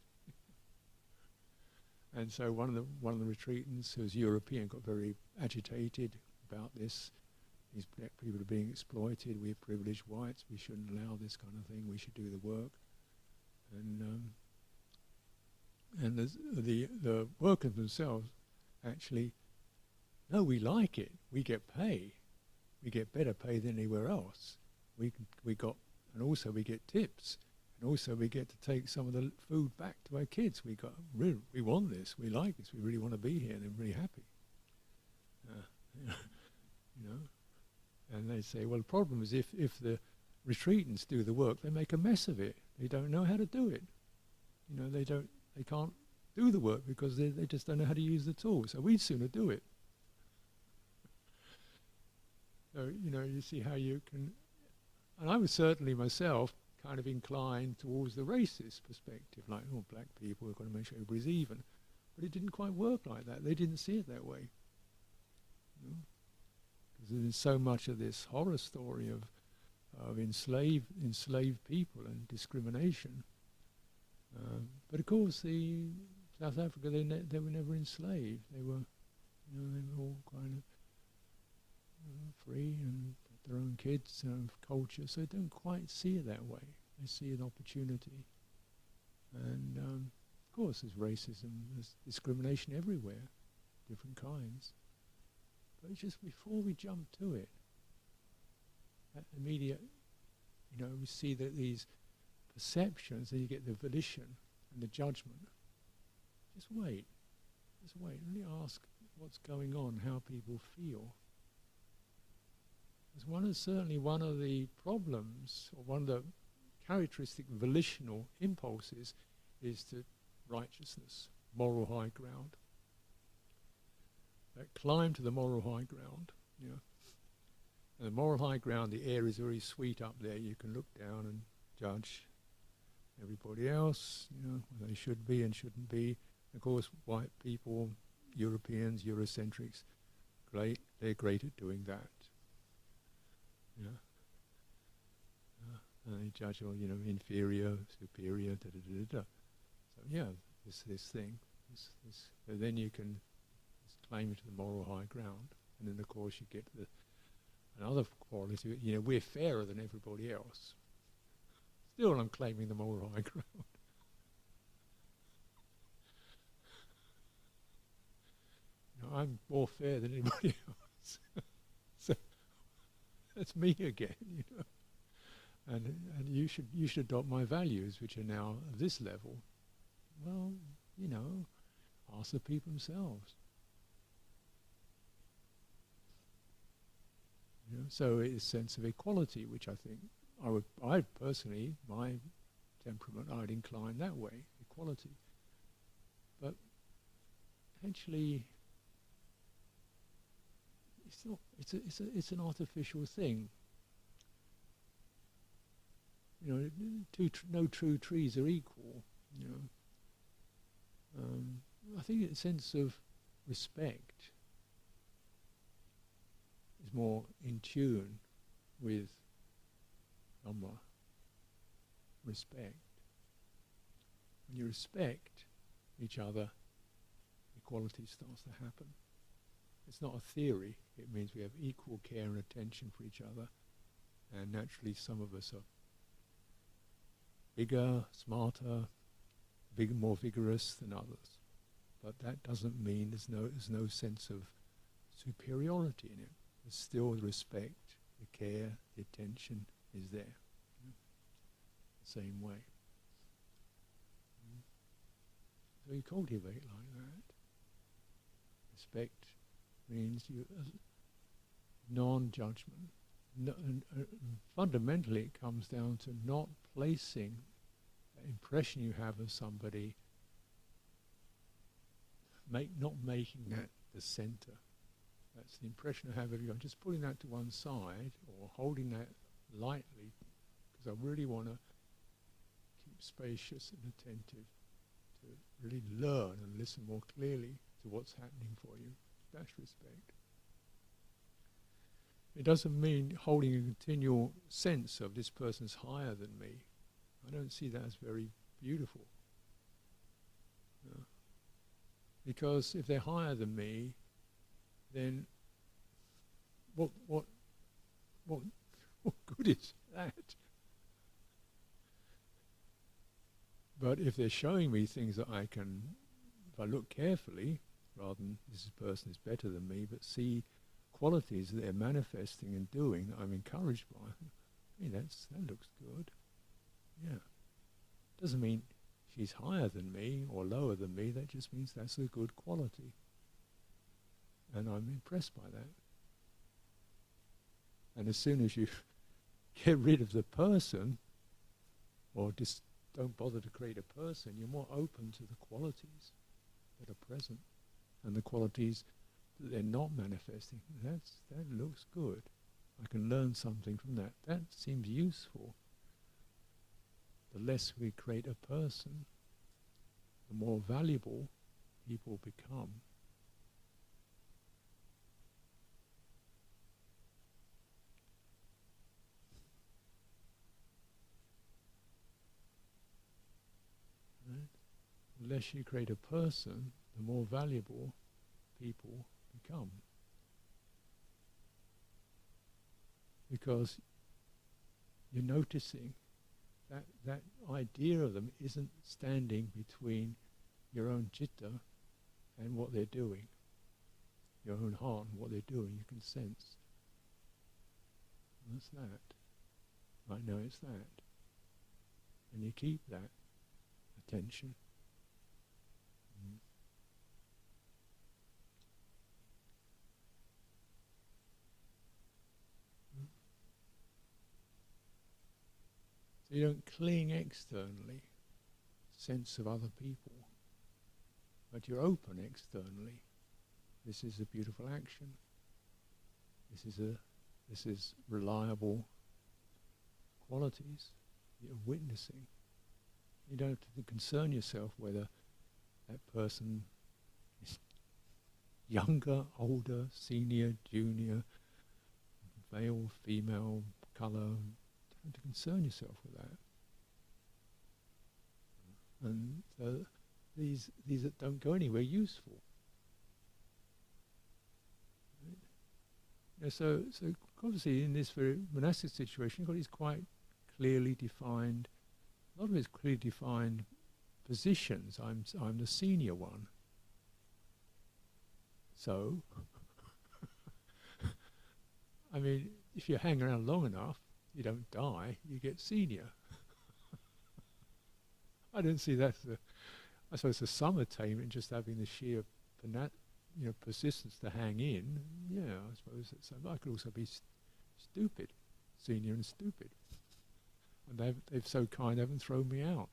And so one of the retreatants, who was European, got very agitated about this. These black people are being exploited. We're privileged whites. We shouldn't allow this kind of thing. We should do the work. And the workers themselves actually, no, we like it. We get pay. We get better pay than anywhere else. And also we get tips. And also we get to take some of the food back to our kids. We want this. We like this. We really want to be here. And they're really happy. You know. And they say, well, the problem is if the retreatants do the work, they make a mess of it. They don't know how to do it. You know, they can't do the work because they just don't know how to use the tools. So we'd sooner do it. So, you know, you see how you can, and I was certainly myself kind of inclined towards the racist perspective, like, oh, black people, we've got to make sure everybody's even. But it didn't quite work like that. They didn't see it that way. You know? Because there's so much of this horror story of enslaved people and discrimination. But of course, South Africa, they were never enslaved. They were, you know, they were all kind of free and had their own kids, their own culture. So they don't quite see it that way. They see an opportunity. And of course, there's racism, there's discrimination everywhere, different kinds. But it's just before we jump to it, that immediate, you know, we see that these perceptions, then you get the volition and the judgment. Just wait. Really ask what's going on, how people feel. Because certainly one of the problems, or one of the characteristic volitional impulses, is to righteousness, moral high ground. That climb to the moral high ground, you know. And the moral high ground, the air is very sweet up there. You can look down and judge everybody else, you know, what they should be and shouldn't be. Of course, white people, Europeans, Eurocentrics, they're great at doing that. Yeah. And they judge all, you know, inferior, superior, da-da-da-da-da. So yeah, this thing. So then you can claim it to the moral high ground. And then of course you get another quality, you know, we're fairer than everybody else. Still I'm claiming the moral high ground. You know, I'm more fair than anybody else. So that's me again, you know. And you should adopt my values, which are now of this level. Well, you know, ask the people themselves. You know, so it's a sense of equality, which I think I personally, my temperament, I'd incline that way, equality. But actually, it's not. It's an artificial thing. You know, no two trees are equal. You know, I think a sense of respect is more in tune with Dhamma. Respect. When you respect each other, equality starts to happen. It's not a theory. It means we have equal care and attention for each other, and naturally some of us are bigger, smarter, more vigorous than others. But that doesn't mean there's no sense of superiority in it. There's still the respect, the care, the attention is there. The same way. So you cultivate like that. Respect means you non-judgment. Fundamentally it comes down to not placing the impression you have of somebody, not making that the center. That's the impression I have of you. I'm just putting that to one side or holding that lightly because I really want to keep spacious and attentive to really learn and listen more clearly to what's happening for you. That's respect. It doesn't mean holding a continual sense of this person's higher than me. I don't see that as very beautiful. Because if they're higher than me, then what good is that? But if they're showing me things that I can, if I look carefully, rather than this person is better than me, but see qualities that they're manifesting and doing that I'm encouraged by, hey, that looks good. Yeah. Doesn't mean she's higher than me or lower than me, that just means that's a good quality. And I'm impressed by that. And as soon as you get rid of the person, or just don't bother to create a person, you're more open to the qualities that are present. And the qualities that they're not manifesting, that looks good. I can learn something from that. That seems useful. The less we create a person, the more valuable people become. Right? The less you create a person, the more valuable people become. Because you're noticing that idea of them isn't standing between your own citta and what they're doing. Your own heart and what they're doing, you can sense. What's that? I know it's that. And you keep that attention. So you don't cling externally, sense of other people, but you're open externally. This is a beautiful action. This is reliable qualities you're witnessing. You don't have to concern yourself whether that person is younger, older, senior, junior, male, female, colour. You don't have to concern yourself with that. And so these that don't go anywhere are useful. Right? So obviously in this very monastic situation, you've got these quite clearly defined, a lot of it's clearly defined positions. I'm the senior one. So, I mean, if you hang around long enough, you don't die, you get senior. I don't see that as I suppose there's some attainment just having the sheer persistence to hang in. Yeah, I suppose I could also be stupid, senior and stupid. And they've so kind, they haven't thrown me out.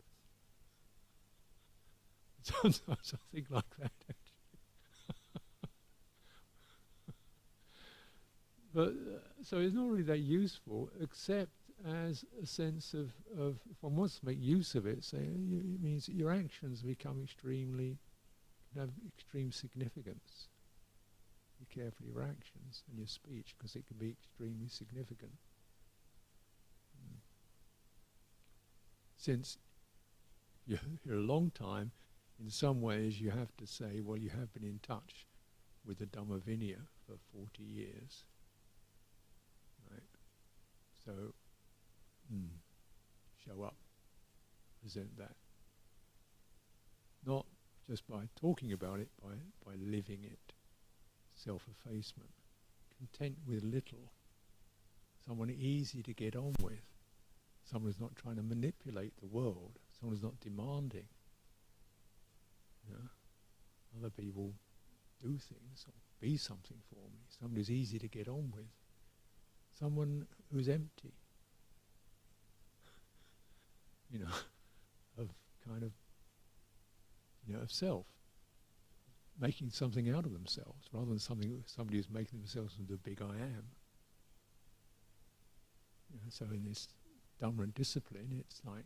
Sometimes I think like that, actually. But so it's not really that useful, except as a sense of if one wants to make use of it, it means that your actions become have extreme significance. Be careful of your actions and your speech, because it can be extremely significant. Since you're a long time, in some ways you have to say, well, you have been in touch with the Dhamma Vinaya for 40 years. Right? So, show up, present that. Not just by talking about it, by living it. Self-effacement. Content with little. Someone easy to get on with. Someone who's not trying to manipulate the world. Someone who's not demanding. Other people do things or be something for me. Someone who's easy to get on with. Someone who's empty. Of kind of, of self. Making something out of themselves, rather than somebody who's making themselves into the big I am. So in this Dhamma and discipline, it's like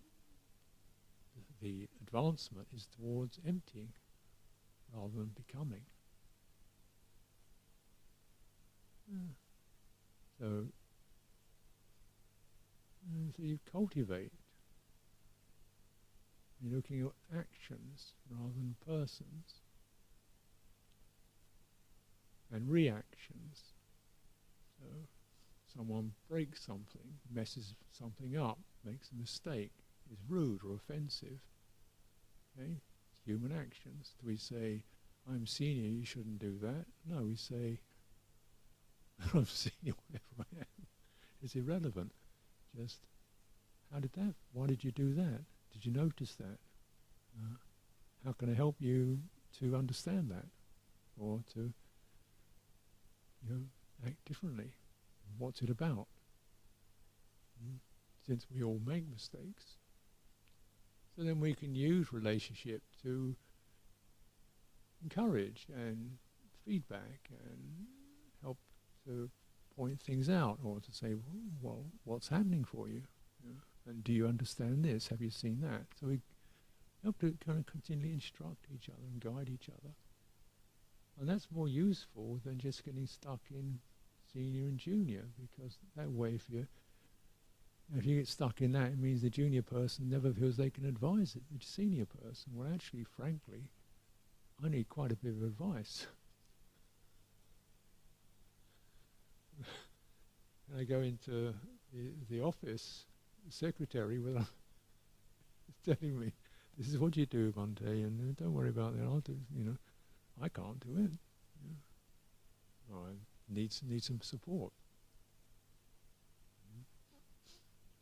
the advancement is towards emptying rather than becoming. So you cultivate. You're looking at actions rather than persons. And reactions. So someone breaks something, messes something up, makes a mistake, is rude or offensive. Okay? It's human actions. Do we say, I'm senior, you shouldn't do that? No, we say, I'm senior, whatever I am. It's irrelevant. Just, why did you do that? Did you notice that? How can I help you to understand that? Or to, act differently? What's it about? Since we all make mistakes. So then we can use relationship to encourage and feedback and help to point things out, or to say, well, what's happening for you? And do you understand this? Have you seen that? So we help to kind of continually instruct each other and guide each other. And that's more useful than just getting stuck in senior and junior, because that way if you get stuck in that, it means the junior person never feels they can advise the senior person. Well, actually, frankly, I need quite a bit of advice. And I go into the office, the secretary is telling me, this is what you do Monday, and don't worry about that, I'll do, I can't do it. I need some support.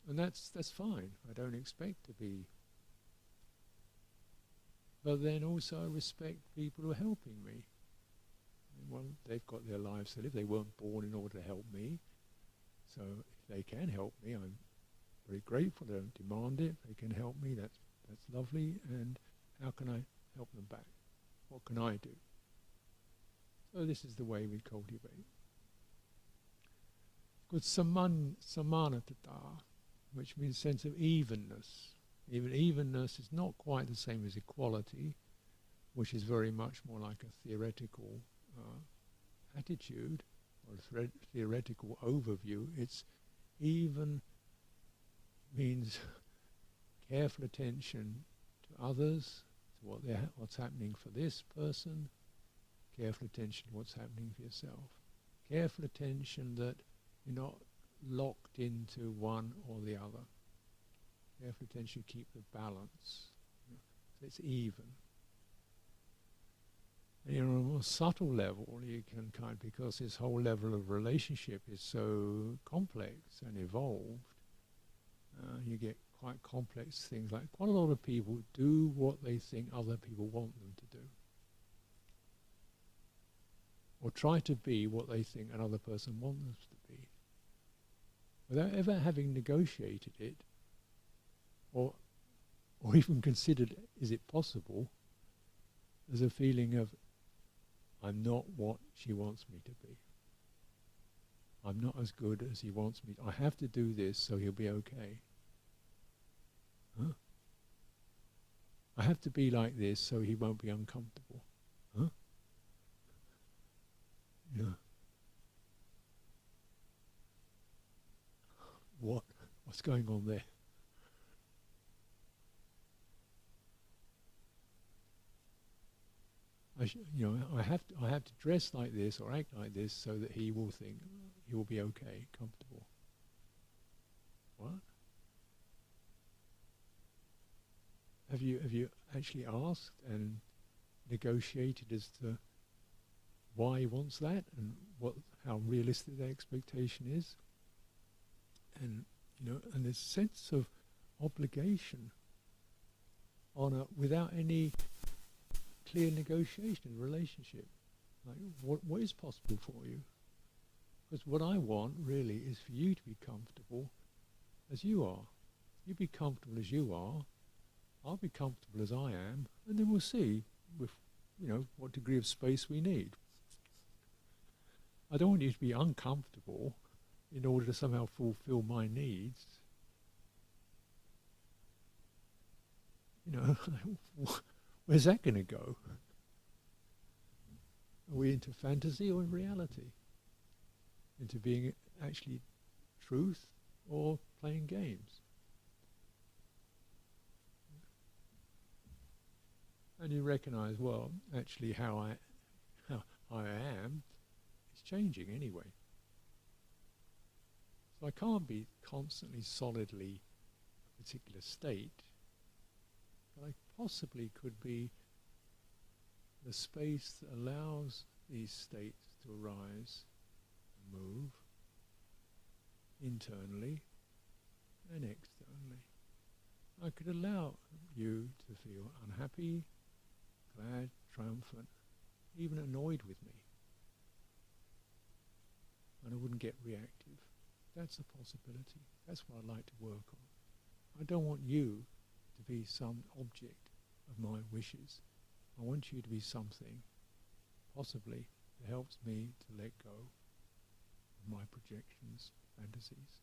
And that's fine. I don't expect to be. But then also I respect people who are helping me. Well, they've got their lives to live. They weren't born in order to help me. So if they can help me, I'm very grateful. I don't demand it. If they can help me, that's lovely. And how can I help them back? What can I do? So this is the way we cultivate. Good samanatata, which means sense of evenness. Even evenness is not quite the same as equality, which is very much more like a theoretical attitude or theoretical overview. It's even means careful attention to others, to what's happening for this person, careful attention to what's happening for yourself. Careful attention that you're not locked into one or the other. Careful attention to keep the balance. So it's even. And on a more subtle level, you can because this whole level of relationship is so complex and evolved, you get quite complex things like quite a lot of people do what they think other people want them to do. Or try to be what they think another person wants them to be. Without ever having negotiated it, or even considered, is it possible, there's a feeling of, I'm not what she wants me to be. I'm not as good as he wants me. I have to do this so he'll be okay. Huh? I have to be like this so he won't be uncomfortable. Huh? Yeah. What's going on there? I have to dress like this or act like this so that he will think he will be okay, comfortable. What? Have you actually asked and negotiated as to why he wants that and how realistic that expectation is? And and this sense of obligation on without any clear negotiation in the relationship. Like, what is possible for you? Because what I want really is for you to be comfortable as you are. You be comfortable as you are, I'll be comfortable as I am, and then we'll see with what degree of space we need. I don't want you to be uncomfortable in order to somehow fulfill my needs. Where's that going to go? Are we into fantasy or in reality? Into being actually truth or playing games? And you recognize, well, actually how I am is changing anyway. So I can't be constantly solidly a particular state, but I possibly could be the space that allows these states to arise and move internally and externally. I could allow you to feel unhappy, glad, triumphant, even annoyed with me. And I wouldn't get reactive. That's a possibility. That's what I'd like to work on. I don't want you to be some object of my wishes. I want you to be something, possibly, that helps me to let go of my projections, fantasies,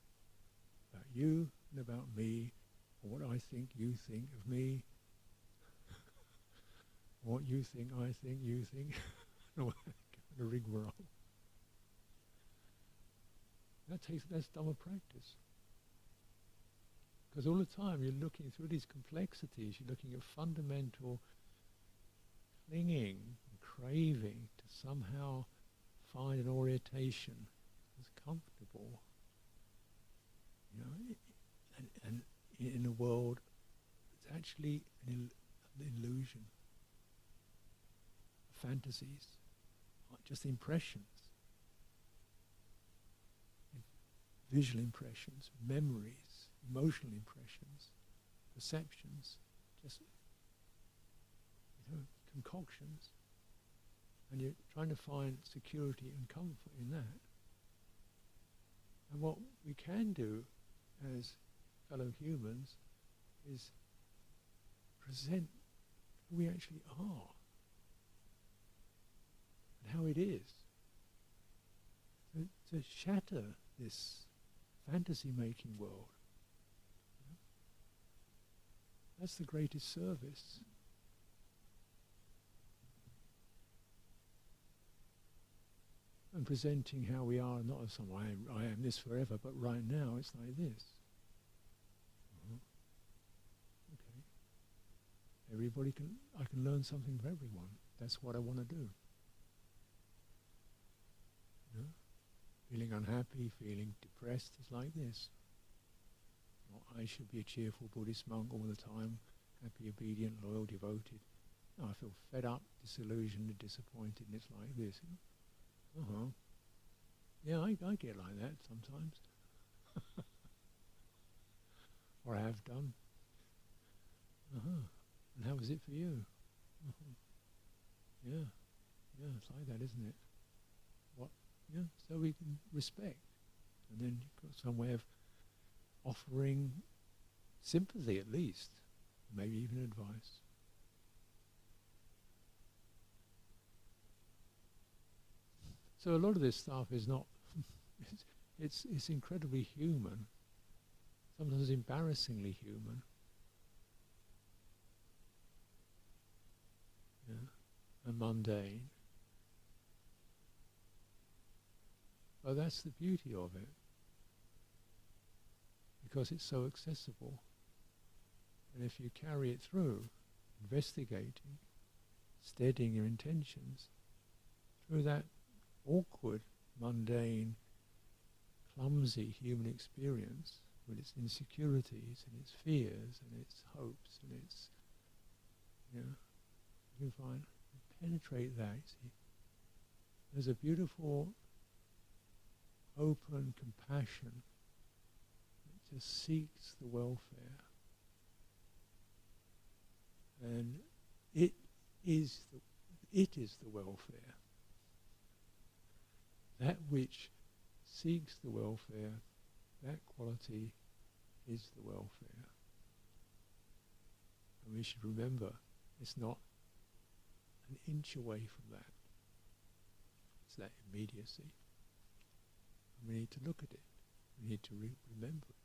about you and about me, or what I think you think of me, what you think, I think, you think, all that kind of rigmarole. That's Dhamma practice. Because all the time you're looking through these complexities, you're looking at fundamental clinging and craving to somehow find an orientation that's comfortable, you know, and in a world that's actually an illusion, fantasies, just impressions, visual impressions, memories, emotional impressions, perceptions, just, you know, concoctions, and you're trying to find security and comfort in that. And what we can do as fellow humans is present who we actually are and how it is. To shatter this fantasy-making world. You know? That's the greatest service. And presenting how we are, not as some I am this forever, but right now it's like this. Okay. Everybody I can learn something from everyone. That's what I want to do. You know? Feeling unhappy, feeling depressed is like this. Not I should be a cheerful Buddhist monk all the time, happy, obedient, loyal, devoted. No, I feel fed up, disillusioned, and disappointed, and it's like this. Yeah, I get like that sometimes. Or I have done. And how was it for you? Yeah, it's like that, isn't it? What? Yeah, so we can respect. And then you've got some way of offering sympathy at least, maybe even advice. So a lot of this stuff is not, it's incredibly human, sometimes embarrassingly human. Yeah, and mundane. But that's the beauty of it, because it's so accessible. And if you carry it through, investigating, steadying your intentions, through that awkward, mundane, clumsy human experience, with its insecurities and its fears and its hopes and its, you know, you can find, penetrate that, see. There's a beautiful open compassion that just seeks the welfare, and it is the welfare. That which seeks the welfare, that quality is the welfare. And we should remember, it's not an inch away from that. It's that immediacy. And we need to look at it. We need to remember it.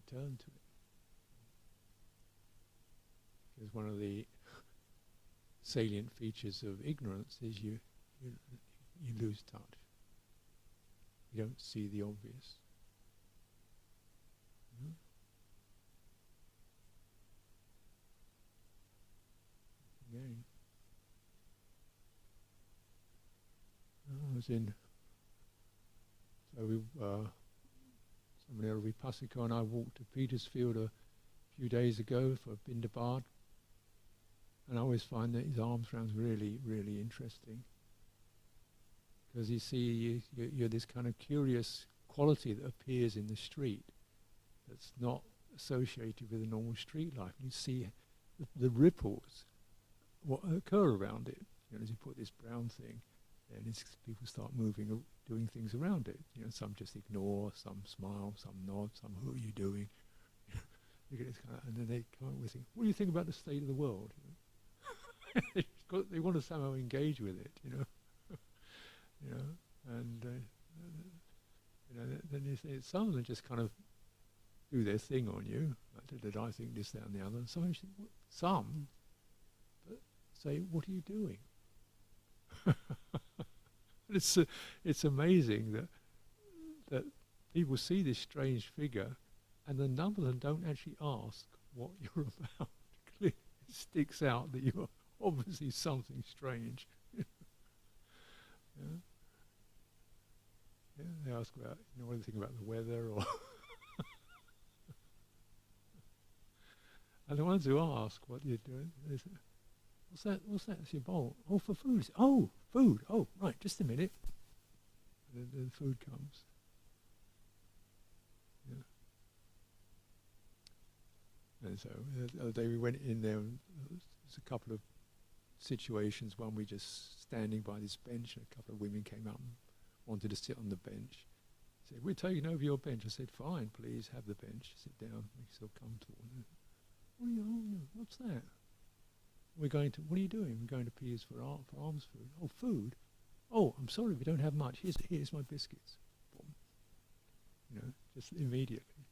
Return to it. Because one of the salient features of ignorance is you lose touch. We don't see the obvious. Again. I was in, so we, somebody else, Vipassika and I walked to Petersfield a few days ago for Bindabat, and I always find that his arms round's really, really interesting, because you see you're this kind of curious quality that appears in the street that's not associated with a normal street life. You see the ripples what occur around it. You know, as you put this brown thing, and people start moving, doing things around it. You know, some just ignore, some smile, some nod, some who are you doing? You get this kind of, and then they come up with things. What do you think about the state of the world? You know? They want to somehow engage with it. You know, you know, and you know, then you say some of them just kind of do their thing on you. Like, did I think this, that, and the other? Some, but say, what are you doing? It's amazing that people see this strange figure, and the number of them don't actually ask what you're about. It sticks out that you're obviously something strange. Yeah. Yeah, they ask about, you know, what do you think about the weather, or and the ones who ask what you're doing, they say, what's that? What's that? It's your bowl. Oh, for food. Oh, food. Oh, right. Just a minute. And then the food comes. Yeah. And so the other day we went in there. And there's a couple of situations. One, we just standing by this bench, and a couple of women came up and wanted to sit on the bench. Said, "We're taking over your bench." I said, "Fine, please have the bench. Sit down. Make yourself comfortable." What are you? What's that? We're going to. What are you doing? We're going to Piers for alms food. Oh, food. Oh, I'm sorry, we don't have much. Here's my biscuits. Boom. You know, just immediately.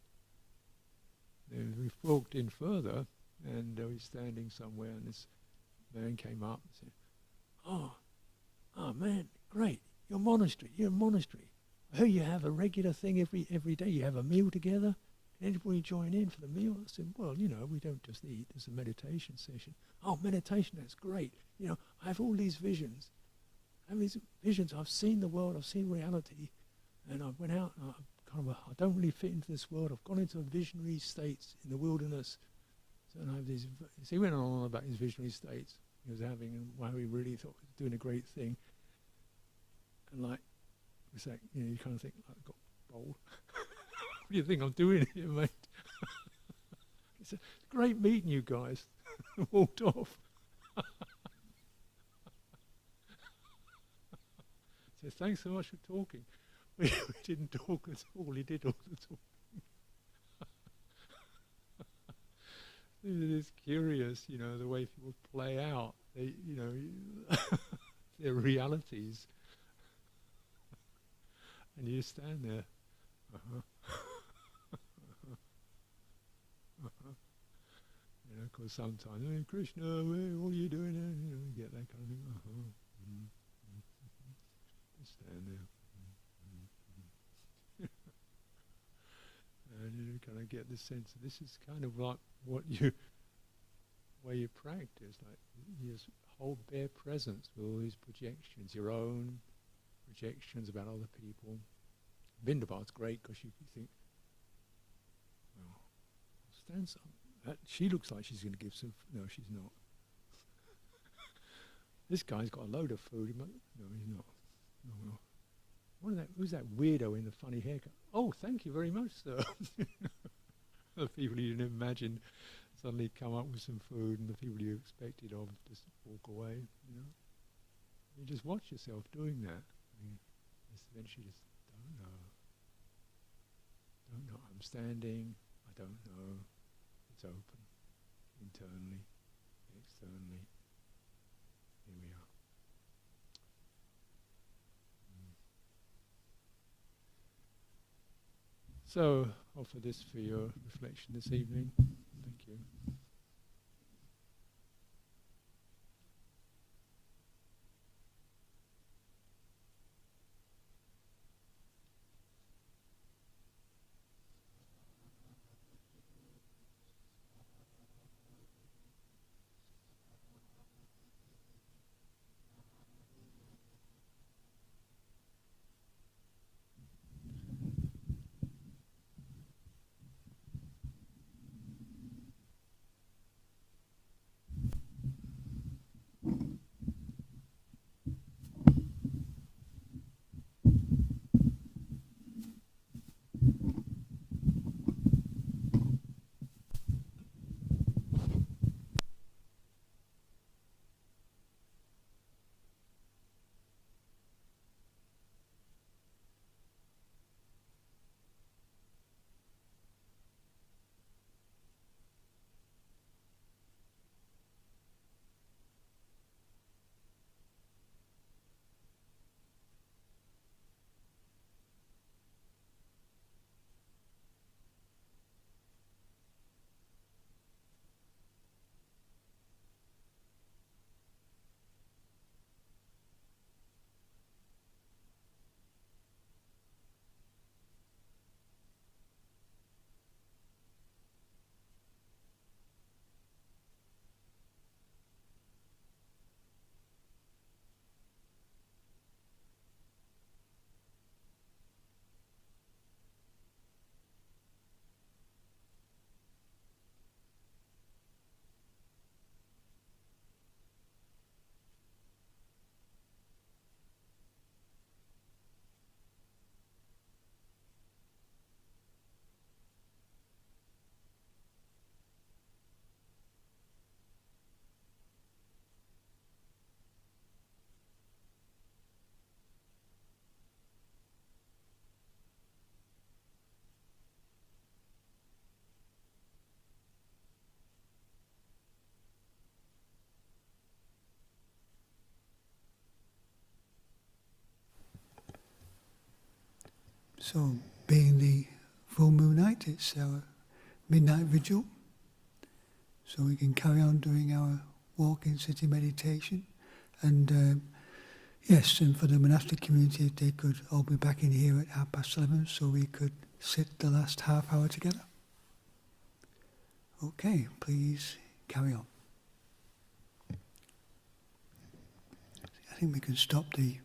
Then we walked in further, and we were standing somewhere, and this man came up and said, "Oh man, great! You're a monastery. I hear you have a regular thing every day. You have a meal together. Can anybody join in for the meal?" I said, "Well, you know, we don't just eat. There's a meditation session." "Oh, meditation, that's great. You know, I have all these visions. I've seen the world, I've seen reality, and I went out, and I don't really fit into this world. I've gone into visionary states in the wilderness. So I have these." So he went on about his visionary states he was having, and how he really thought he was doing a great thing. And like, it's like, you know, you kind of think, like, I got bold. What do you think I'm doing here, mate? It's great meeting you guys. Walked off. So thanks so much for talking. We didn't talk at all. He did all the talking. It is curious, you know, the way people play out. They, you know, their realities, and you stand there. You know, because sometimes, "Hey, Krishna, what are you doing there?" You know, you get that kind of thing. Just stand there. And you kind of get this sense that this is kind of like where you practice, like you just hold bare presence with all these projections, your own projections about other people. Vindabat's great because you think, well, stand some. She looks like she's going to give some. No, she's not. This guy's got a load of food. No, he's not. Oh, well. Who's that weirdo in the funny haircut? Oh, thank you very much, sir. The people you didn't imagine suddenly come up with some food, and the people you expected of just walk away. You know, you just watch yourself doing that. Just eventually, just don't know. I'm standing. I don't know. It's open, internally, externally. Here we are. So, offer this for your reflection this evening. Thank you. So, being the full moon night, it's our midnight vigil. So we can carry on doing our walking, sitting meditation. And yes, and for the monastic community, they could all be back in here at 11:30 so we could sit the last half hour together. Okay, please carry on. I think we can stop the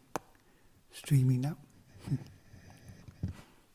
streaming now.